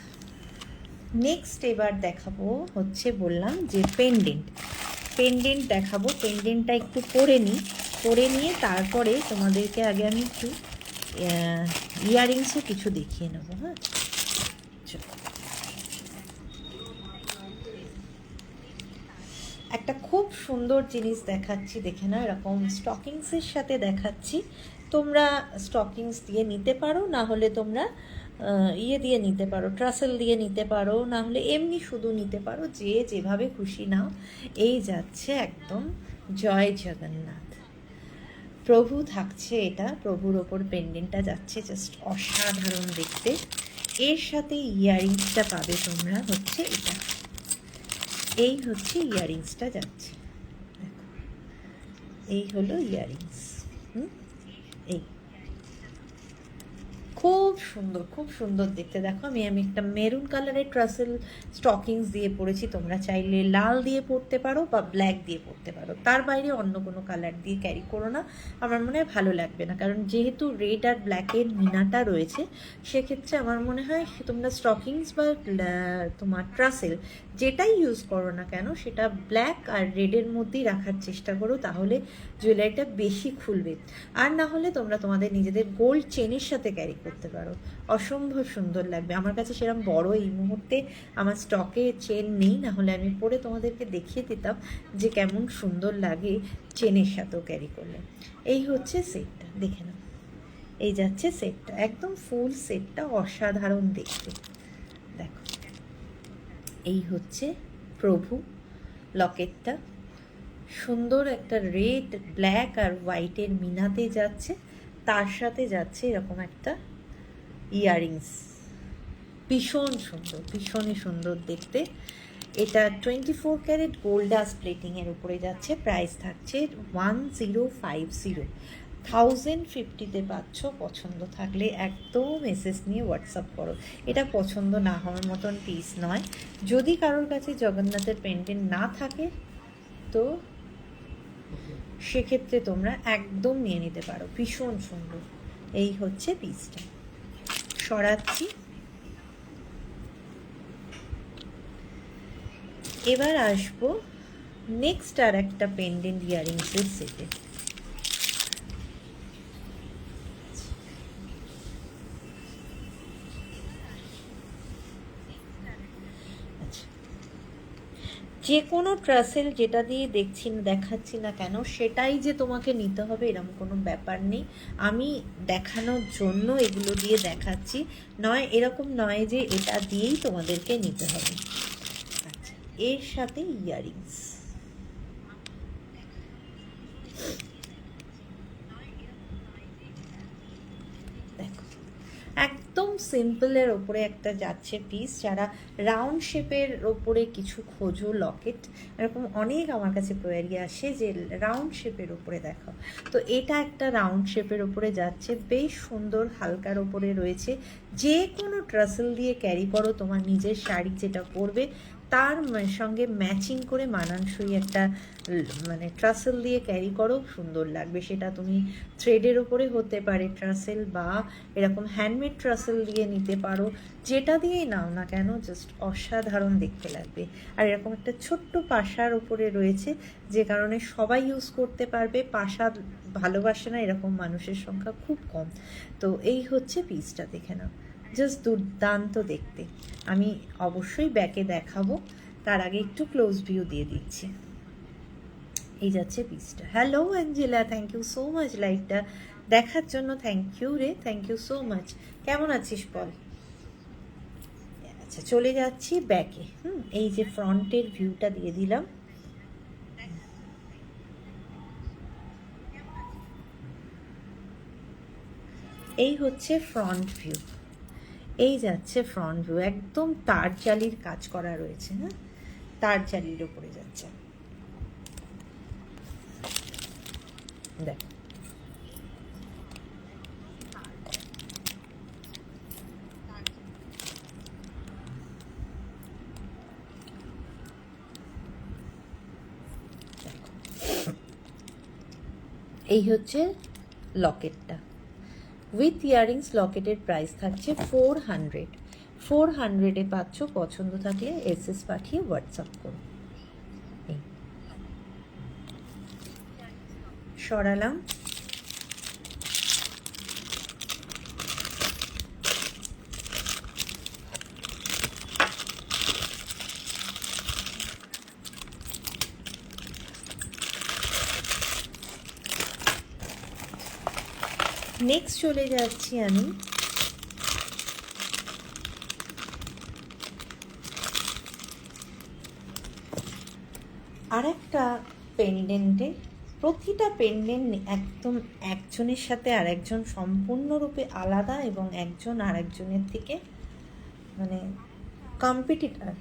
নেক্সট এবার দেখাবো হচ্ছে, বললাম যে পেন্ডেন্ট দেখাবো। পেন্ডেন্টটা একটু পরে নিই, পরে নিয়ে তারপরে তোমাদেরকে আগে আমি একটু ইয়াররিংসও কিছু দেখিয়ে নেবো। হ্যাঁ, একটা খুব সুন্দর জিনিস দেখাচ্ছি, দেখে না, এরকম স্টকিংসের সাথে দেখাচ্ছি। তোমরা স্টকিংস দিয়ে নিতে পারো, না হলে তোমরা ইয়ে দিয়ে নিতে পারো, ট্রাসেল দিয়ে নিতে পারো, না হলে এমনি শুধু নিতে পারো, যে যেভাবে খুশি নাও। এই যাচ্ছে একদম জয় জগন্নাথ, প্রভু থাকছে, এটা প্রভুর ওপর পেন্ডেন্টটা যাচ্ছে, জাস্ট অসাধারণ দেখতে। এর সাথে ইয়াররিংসটা পাবে তোমরা, হচ্ছে এটা। এই হচ্ছে ইয়াররিংসটা যাচ্ছে, দেখো, এই হলো ইয়াররিংস। এই খুব সুন্দর, খুব সুন্দর দেখতে। দেখো, আমি একটা মেরুন কালারের ট্রাসেল স্টকিংস দিয়ে পরেছি, তোমরা চাইলে লাল দিয়ে পরতে পারো বা ব্ল্যাক দিয়ে পরতে পারো, তার বাইরে অন্য কোনো কালার দিয়ে ক্যারি করো না, আমার মনে হয় ভালো লাগবে না। কারণ যেহেতু রেড আর ব্ল্যাকের মিনাটা রয়েছে, সেক্ষেত্রে আমার মনে হয় তোমরা স্টকিংস বা তোমার ট্রাসেল যেটাই ইউজ করো না কেন, সেটা ব্ল্যাক আর রেডের মধ্যেই রাখার চেষ্টা করো, তাহলে জুয়েলারিটা বেশি খুলবে। আর না হলে তোমরা তোমাদের নিজেদের গোল্ড চেনের সাথে ক্যারি করতে পারো, অসম্ভব সুন্দর লাগবে। আমার কাছে সেরকম বড় এই মুহূর্তে আমার স্টকে চেন নেই, না হলে আমি পরে তোমাদেরকে দেখিয়ে দিতাম যে কেমন সুন্দর লাগে চেনের সাথেও ক্যারি করলে। এই হচ্ছে সেটটা, দেখে নাও, এই যাচ্ছে সেটটা, একদম ফুল সেটটা অসাধারণ দেখতে। দেখো, এই হচ্ছে প্রভু লকেটটা, সুন্দর একটা রেড, ব্ল্যাক আর হোয়াইটের মিনাতে যাচ্ছে, তার সাথে যাচ্ছে এরকম একটা ইয়াররিংস, ভীষণ সুন্দর, ভীষণই সুন্দর দেখতে। এটা 24 ক্যারেট গোল্ড ডাস্ট প্লেটিংয়ের উপরে যাচ্ছে। প্রাইস থাকছে 1050, 1050-তে পাচ্ছ। পছন্দ থাকলে একদম এসএস নিয়ে হোয়াটসঅ্যাপ করো। এটা পছন্দ না হওয়ার মতন পিস নয়। যদি কারোর কাছে জগন্নাথের পেন্ডেন্ট না থাকে, তো সেক্ষেত্রে তোমরা একদম নিয়ে নিতে পারো, ভীষণ সুন্দর। এই হচ্ছে পিসটা, সরাচ্ছি। এবার আসবো নেক্সট আর একটা পেন্ডেন্ট ইয়াররিংসের সেটে। যে কোনো ট্রাসেল যেটা দিয়ে দেখাচ্ছি না কেন, সেটাই যে তোমাকে নিতে হবে এরকম কোনো ব্যাপার নেই। আমি দেখানোর জন্য এগুলো দিয়ে দেখাচ্ছি, নয় এরকম নয় যে এটা দিয়েই তোমাদেরকে নিতে হবে। আচ্ছা, এর সাথে ইয়াররিংস, একদম সিম্পলের ওপরে একটা যাচ্ছে পিস। যারা রাউন্ড শেপের ওপরে কিছু খোঁজো লকেট, এরকম অনেক আমার কাছে কোয়ারি আসে যে রাউন্ড শেপের ওপরে দেখো, তো এটা একটা রাউন্ড শেপের ওপরে যাচ্ছে, বেশ সুন্দর, হালকার ওপরে রয়েছে। যে কোনো ট্রাসেল দিয়ে ক্যারি করো, তোমার নিজের শাড়ি যেটা পরবে তার সঙ্গে ম্যাচিং করে মানানসই একটা মানে ট্রাসেল দিয়ে ক্যারি করো, সুন্দর লাগবে। সেটা তুমি থ্রেডের ওপরে হতে পারে ট্রাসেল, বা এরকম হ্যান্ডমেড ট্রাসেল দিয়ে নিতে পারো, যেটা দিয়েই নাও না কেন জাস্ট অসাধারণ দেখতে লাগবে। আর এরকম একটা ছোট্ট পাশার ওপরে রয়েছে, যে কারণে সবাই ইউজ করতে পারবে। পাশা ভালোবাসে না এরকম মানুষের সংখ্যা খুব কম। তো এই হচ্ছে পিসটা, দেখে নাও, জাস্ট দুর্দান্ত দেখতে। আমি অবশ্যই ব্যাকে দেখাবো, তার আগে একটু ক্লোজ ভিউ দিয়ে দিচ্ছি। এই যাচ্ছে পিসটা। Hello Angela, thank you so much লাইভটা দেখার জন্য। থ্যাংক ইউ রে, থ্যাংক ইউ সো মাচ। কেমন আছিস বল? আচ্ছা, চলে যাচ্ছি ব্যাকে। এই যে ফ্রন্টের ভিউটা দিয়ে দিলাম। এই হচ্ছে ফ্রন্ট ভিউ, এই যাচ্ছে ফ্রন্ট ভিউ, একদম তার জালির কাজ করা রয়েছে। হ্যাঁ, তার জালির ওপরে যাচ্ছে, দেখ। এই হচ্ছে লকেটটা উইথ ইয়ারিংস। লকেটের প্রাইস থাকছে 400। 400-এ পাচ্ছ। পছন্দ থাকলে এসএস পাঠিয়ে হোয়াটসঅ্যাপ করো। এই সরালাম। নেক্সট চলে যাচ্ছি আমি আর একটা পেন্ডেন্টে। প্রতিটা পেন্ডেন্ট একদম একজনের সাথে আর একজন সম্পূর্ণরূপে আলাদা, এবং একজন আর একজনের থেকে মানে কম্পিটিটার।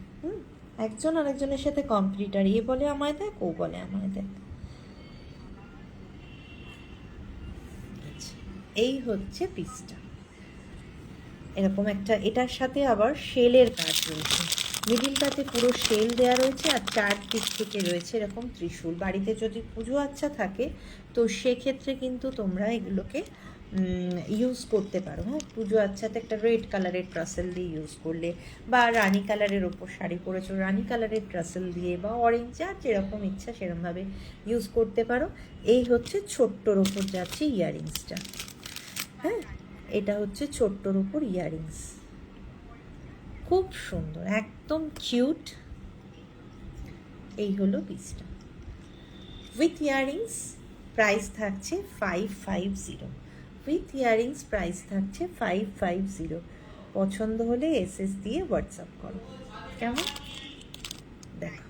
একজন আর একজনের সাথে কম্পিটিটার। এ বলে আমায় দেখ, ও বলে আমায় দেখ। এই হচ্ছে পিসটা, এরকম একটা। এটার সাথে আবার শেলের কাজ রয়েছে, মিডিলটাতে পুরো শেল দেওয়া রয়েছে, আর চারদিক থেকে রয়েছে এরকম ত্রিশূল। বাড়িতে যদি পুজো আচ্ছা থাকে তো সেক্ষেত্রে কিন্তু তোমরা এগুলোকে ইউজ করতে পারো। হ্যাঁ, পুজো আচ্ছাতে একটা রেড কালারের ট্রাসেল দিয়ে ইউজ করলে, বা রানি কালারের ওপর শাড়ি পরেছো রানি কালারের ট্রাসেল দিয়ে, বা অরেঞ্জ, যার যেরকম ইচ্ছা সেরকমভাবে ইউজ করতে পারো। এই হচ্ছে ছোট্টর ওপর যাচ্ছে ইয়াররিংসটা। হ্যাঁ, এটা হচ্ছে ছোট্টর ওপর ইয়াররিংস, খুব সুন্দর, একদম কিউট। এই হলো পিসটা উইথ ইয়াররিংস। প্রাইস থাকছে 550। উইথ ইয়াররিংস প্রাইস থাকছে 550। পছন্দ হলে এসএস দিয়ে হোয়াটসঅ্যাপ করো। কেমন দেখো,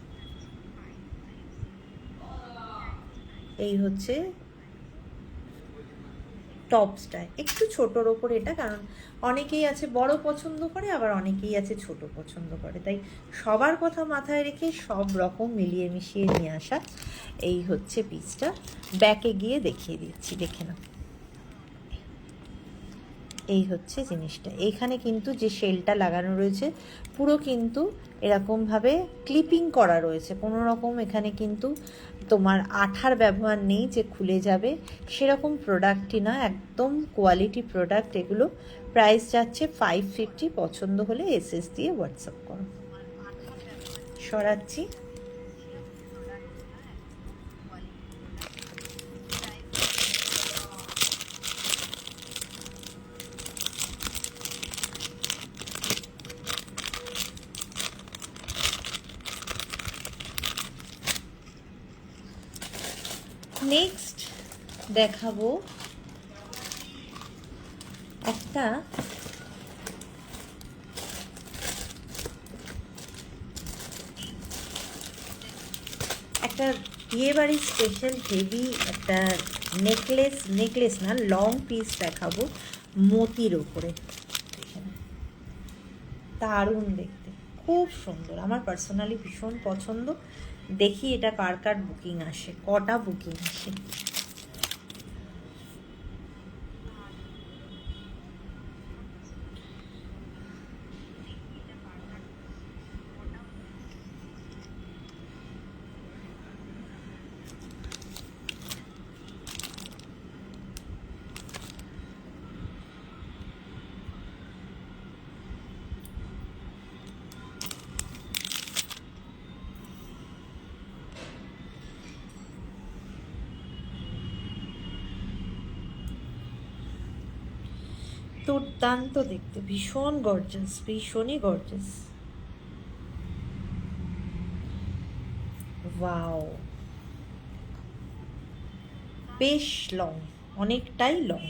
এই হচ্ছে টপসটায় একটু ছোটোর ওপর এটা, কারণ অনেকেই আছে বড় পছন্দ করে, আবার অনেকেই আছে ছোট পছন্দ করে, তাই সবার কথা মাথায় রেখে সব রকম মিলিয়ে মিশিয়ে নিয়ে আসা। এই হচ্ছে পিসটা, ব্যাকে গিয়ে দেখিয়ে দিচ্ছি, দেখে নাও। এই হচ্ছে জিনিসটা। এইখানে কিন্তু যে শেলটা লাগানো রয়েছে পুরো কিন্তু এরকমভাবে ক্লিপিং করা রয়েছে, কোনো রকম এখানে কিন্তু তোমার আঠার ব্যবহার নেই যে খুলে যাবে, সেরকম প্রোডাক্টই না, একদম কোয়ালিটি প্রোডাক্ট এগুলো। প্রাইস যাচ্ছে 550। পছন্দ হলে এসএস দিয়ে হোয়াটসঅ্যাপ করো। সরাচ্ছি। নেক্সট দেখাবো একটা বিয়েবাড়ির স্পেশাল হেভি একটা নেকলেস না, লং পিস দেখাবো মোতির ওপরে। দারুণ দেখতে, খুব সুন্দর, আমার পার্সোনালি ভীষণ পছন্দ। দেখি এটা কার কার বুকিং আসে, কটা বুকিং আসে। দুর্দান্ত দেখতে, ভীষণ গর্জাস, ভীষণই গর্জাস। ওয়াও, বেশ লং, অনেকটাই লং।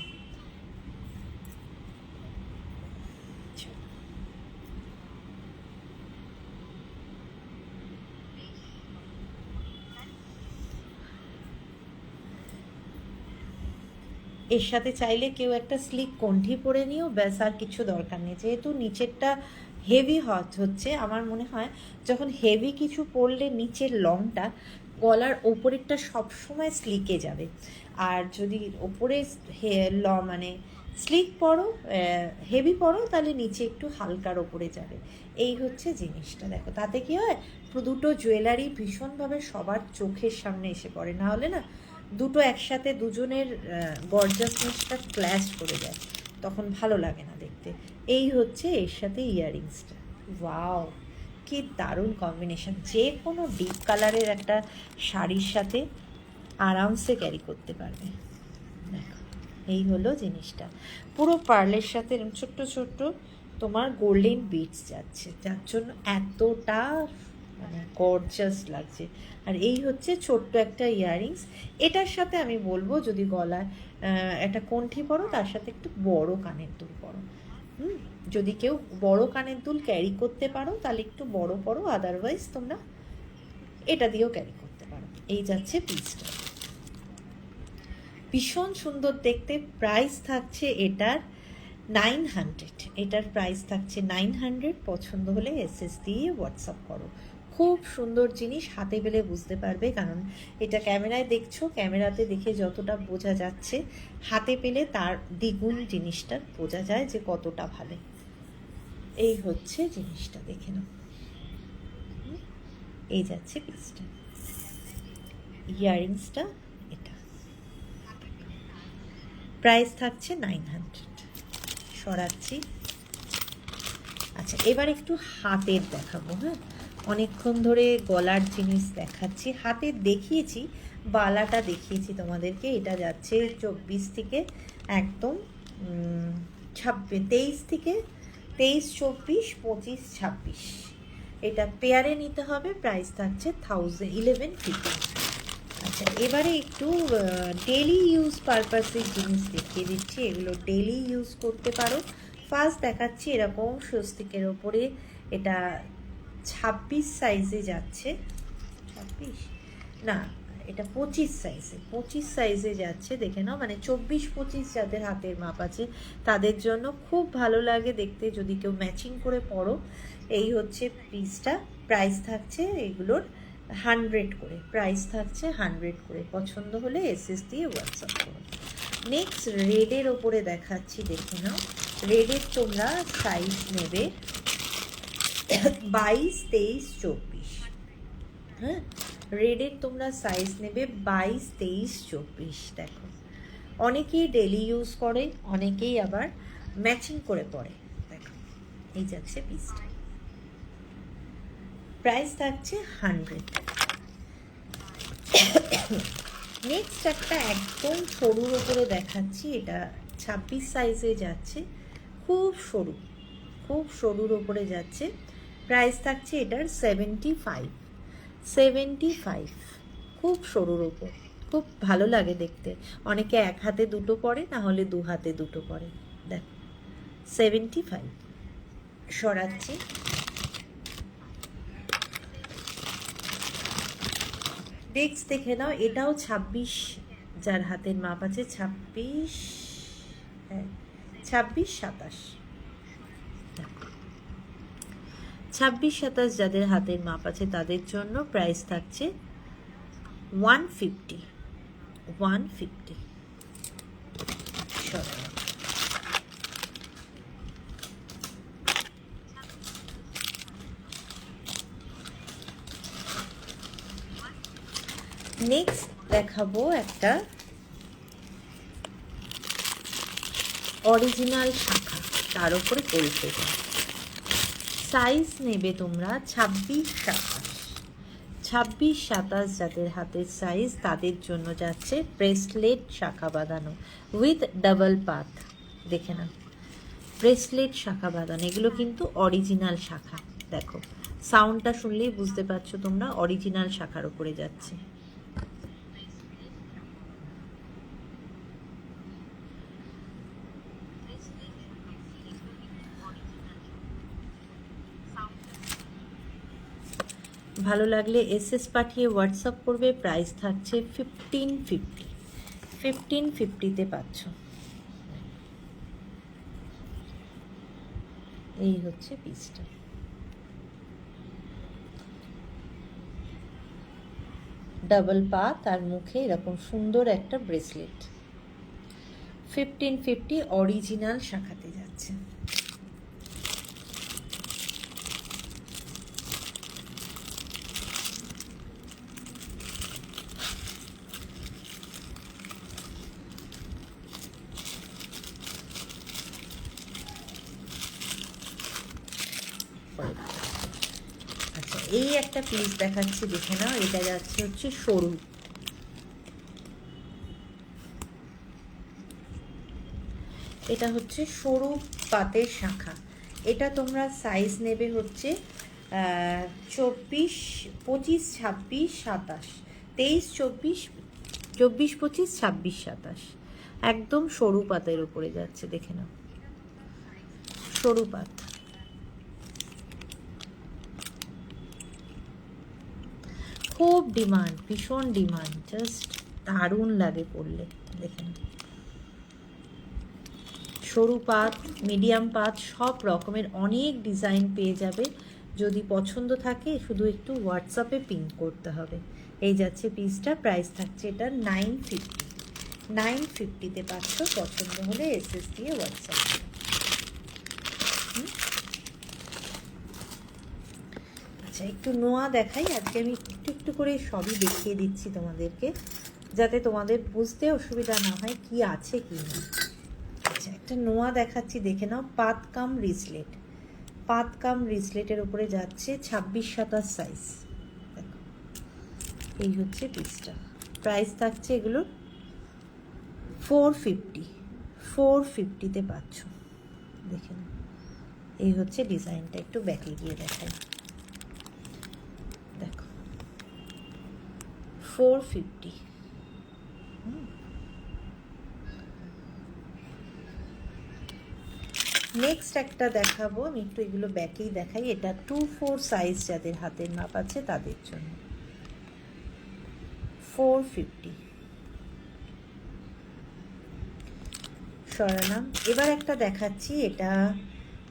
এর সাথে চাইলে কেউ একটা স্লিক কণ্ঠি পরে নিও, ব্যাস, আর কিছু দরকার নেই। যেহেতু নিচেরটা হেভি হচ্ছে, আমার মনে হয় যখন হেভি কিছু পরলে নিচের লংটা গলার ওপরেরটা সবসময় স্লিকে যাবে। আর যদি ওপরে মানে স্লিক পরো, হেভি পরো, তাহলে নিচে একটু হালকার ওপরে যাবে। এই হচ্ছে জিনিসটা। দেখো তাতে কি হয়, দুটো জুয়েলারি ভীষণভাবে সবার চোখের সামনে এসে পড়ে, না হলে না দুটো একসাথে দুজনের গর্জাসনেসটা ক্ল্যাশ করে যায়, তখন ভালো লাগে না দেখতে। এই হচ্ছে এর সাথে ইয়াররিংসটা। ওয়াও, কি দারুণ কম্বিনেশন, যে কোনো ডিপ কালারের একটা শাড়ির সাথে আরামসে ক্যারি করতে পারবে। দেখো, এই হলো জিনিসটা। পুরো পার্লের সাথে এরকম ছোট্ট ছোট্ট তোমার গোল্ডেন বিটস যাচ্ছে, যার জন্য এতটা মানে গর্জাস লাগছে। আর এই হচ্ছে ছোট্ট একটা ইয়াররিংস। এটার সাথে আমি বলবো যদি গলায় একটা কণ্ঠি পরো, তার সাথে একটু বড় কানের দুল পরো। যদি কেউ বড় কানের দুল ক্যারি করতে পারো তাহলে একটু বড় পরো, আদারওয়াইজ তোমরা এটা দিয়েও ক্যারি করতে পারো। এই যাচ্ছে পিসটা, ভীষণ সুন্দর দেখতে। প্রাইস থাকছে এটার 900, এটার প্রাইস থাকছে 900। পছন্দ হলে এসএস দিয়ে হোয়াটসঅ্যাপ করো। খুব সুন্দর জিনিস, হাতে পেলে বুঝতে পারবে, কারণ এটা ক্যামেরায় দেখছো, ক্যামেরাতে দেখে যতটা বোঝা যাচ্ছে, হাতে পেলে তার দ্বিগুণ জিনিসটা বোঝা যায় যে কতটা ভালো। এই হচ্ছে জিনিসটা, দেখে নাও। এই যাচ্ছে পিসটা, ইয়াররিংসটা এটা, প্রাইস থাকছে 900। সরাচ্ছি। আচ্ছা, এবার একটু হাতের দেখাবো। হ্যাঁ, অনেকক্ষণ ধরে গলার জিনিস দেখাচ্ছি, হাতের দেখিয়েছি, বালাটা দেখিয়েছি তোমাদেরকে। এটা যাচ্ছে 24 থেকে একদম 23 থেকে 23, 24, 25, 26। এটা পেয়ারে নিতে হবে। প্রাইস থাকছে 1150। আচ্ছা, এবারে একটু ডেলি ইউজ পারপাসের জিনিস দেখিয়ে দিচ্ছি, এগুলো ডেলি ইউজ করতে পারো। ফার্স্ট দেখাচ্ছি এরকম স্বস্তিকের ওপরে, এটা 26 সাইজে যাচ্ছে, 26 না, এটা 25 সাইজে যাচ্ছে, দেখে নাও। মানে 24-25 যাদের হাতের মাপ আছে তাদের জন্য খুব ভালো লাগে দেখতে, যদি কেউ ম্যাচিং করে পরো। এই হচ্ছে পিসটা, প্রাইস থাকছে এগুলোর 100 করে, প্রাইস থাকছে 100 করে। পছন্দ হলে এসএস দিয়ে হোয়াটসঅ্যাপ করো। নেক্সট রেডের ওপরে দেখাচ্ছি, দেখে নাও। রেডের তোমরা সাইজ নেবে 22, 23, 24। হ্যাঁ, রেডের তোমরা সাইজ নেবে 22, 23, 24। দেখো, অনেকেই ডেলি ইউজ করে, অনেকেই আবার ম্যাচিং করে পরে। দেখো, এই যাচ্ছে পিসটা, প্রাইস থাকছে 100। নেক্সট একটা একদম সরুর ওপরে দেখাচ্ছি, এটা 26 সাইজে যাচ্ছে, খুব সরু, খুব সরুর ওপরে যাচ্ছে। প্রাইস থাকছে এটার 75। খুব সরুর ওপর, খুব ভালো লাগে দেখতে। অনেকে এক হাতে দুটো পরে, না হলে দু হাতে দুটো পরে। দেখ, 75। সরাচ্ছি। নেক্সট দেখে নাও, এটাও 26, যার হাতের মাপ আছে 26, হ্যাঁ 26, 27। 26-27 যাদের হাতের মাপ আছে তাদের জন্য প্রাইস থাকছে 150। 150। নেক্সট দেখাবো একটা অরিজিনাল শাখা, তার উপরে কলসে। সাইজ নেবে তোমরা 26-27। 26-27 যাদের হাতের সাইজ তাদের জন্য যাচ্ছে ব্রেসলেট শাখা বাঁধানো উইথ ডাবল পাত। দেখে না, ব্রেসলেট শাখা বাঁধানো, এগুলো কিন্তু অরিজিনাল শাখা। দেখো সাউন্ডটা শুনলেই বুঝতে পারছো তোমরা অরিজিনাল শাখার উপরে যাচ্ছে। ভালো লাগলে এসএস পাঠিয়ে হোয়াটসঅ্যাপ করবে। প্রাইস থাকছে 1550। 1550-তে পাচ্ছ। এই হচ্ছে পিসটা। ডাবল পা, তার মুখে এরকম সুন্দর একটা ব্রেসলেট। 1550 অরিজিনাল শাখাতে যাচ্ছে। আচ্ছা, এই একটা পিস দেখাচ্ছি, দেখে নাও। এটা যাচ্ছে হচ্ছে সরু, এটা হচ্ছে সরু পাতের শাখা। এটা তোমরা সাইজ নেবে হচ্ছে 24, 25, 26, 27, 23, 24, 24, 25, 26, 27। একদম সরু পাতের উপরে যাচ্ছে, দেখে নাও, সরু পাত। খুব ডিমান্ড, ভীষণ ডিমান্ড, জাস্ট দারুণ লাগে পরলে। দেখে নাও, সরু পাত, মিডিয়াম পাত, সব রকমের অনেক ডিজাইন পেয়ে যাবে। যদি পছন্দ থাকে শুধু একটু হোয়াটসঅ্যাপে পিন করতে হবে। এই যাচ্ছে পিসটা। প্রাইস থাকছে এটা 950। 950-তে পাচ্ছ। পছন্দ হলে এসএস দিয়ে হোয়াটসঅ্যাপ। আচ্ছা, একটু নোয়া দেখাই। আজকে আমি একটু একটু করে সবই দেখিয়ে দিচ্ছি তোমাদেরকে, যাতে তোমাদের বুঝতে অসুবিধা না হয় কি আছে কি না। আচ্ছা, একটা নোয়া দেখাচ্ছি, দেখে নাও। পাত কাম রিসলেট, পাত কাম রিসলেটের উপরে যাচ্ছে 26-27 সাইজ। দেখো, এই হচ্ছে পিসটা। প্রাইস থাকছে এগুলো 450। 450-তে পাচ্ছ। দেখে নাও, এই হচ্ছে ডিজাইনটা। একটু ব্যাকে গিয়ে দেখাই। দেখো, 450। নেক্সট একটা দেখাবো, আমি একটু এগুলো ব্যাকেই দেখাই। এটা 2-4 সাইজ যাদের হাতের মাপ আছে তাদের জন্য 450 সরালাম। এবার একটা দেখাচ্ছি, এটা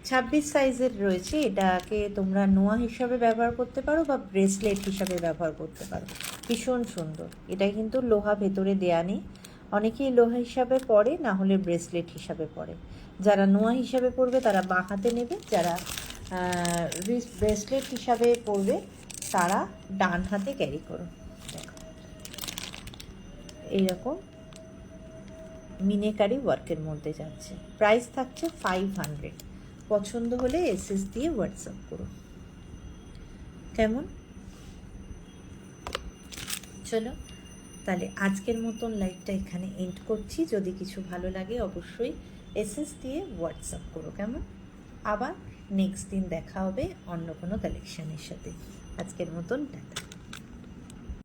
26 সাইজের রয়েছে। এটাকে তোমরা নোয়া হিসাবে ব্যবহার করতে পারো বা ব্রেসলেট হিসাবে ব্যবহার করতে পারো। ভীষণ সুন্দর। এটা কিন্তু লোহা ভেতরে দেয়া নেই। অনেকেই লোহা হিসাবে পরে, না হলে ব্রেসলেট হিসাবে পরে। যারা নোয়া হিসাবে পরবে তারা বাঁ হাতে নেবে, যারা ব্রেসলেট হিসাবে পরবে তারা ডান হাতে ক্যারি করো। দেখো, এইরকম মিনেকারি ওয়ার্কের মধ্যে যাচ্ছে। প্রাইস থাকছে 500। পছন্দ হলে এসএস দিয়ে হোয়াটসঅ্যাপ করো। কেমন? চলো তাহলে আজকের মতন লাইভটা এখানে এন্ড করছি। যদি কিছু ভালো লাগে অবশ্যই এসএস দিয়ে হোয়াটসঅ্যাপ করো। কেমন? আবার নেক্সট দিন দেখা হবে অন্য কোনো কালেকশানের সাথে। আজকের মতন টাটা।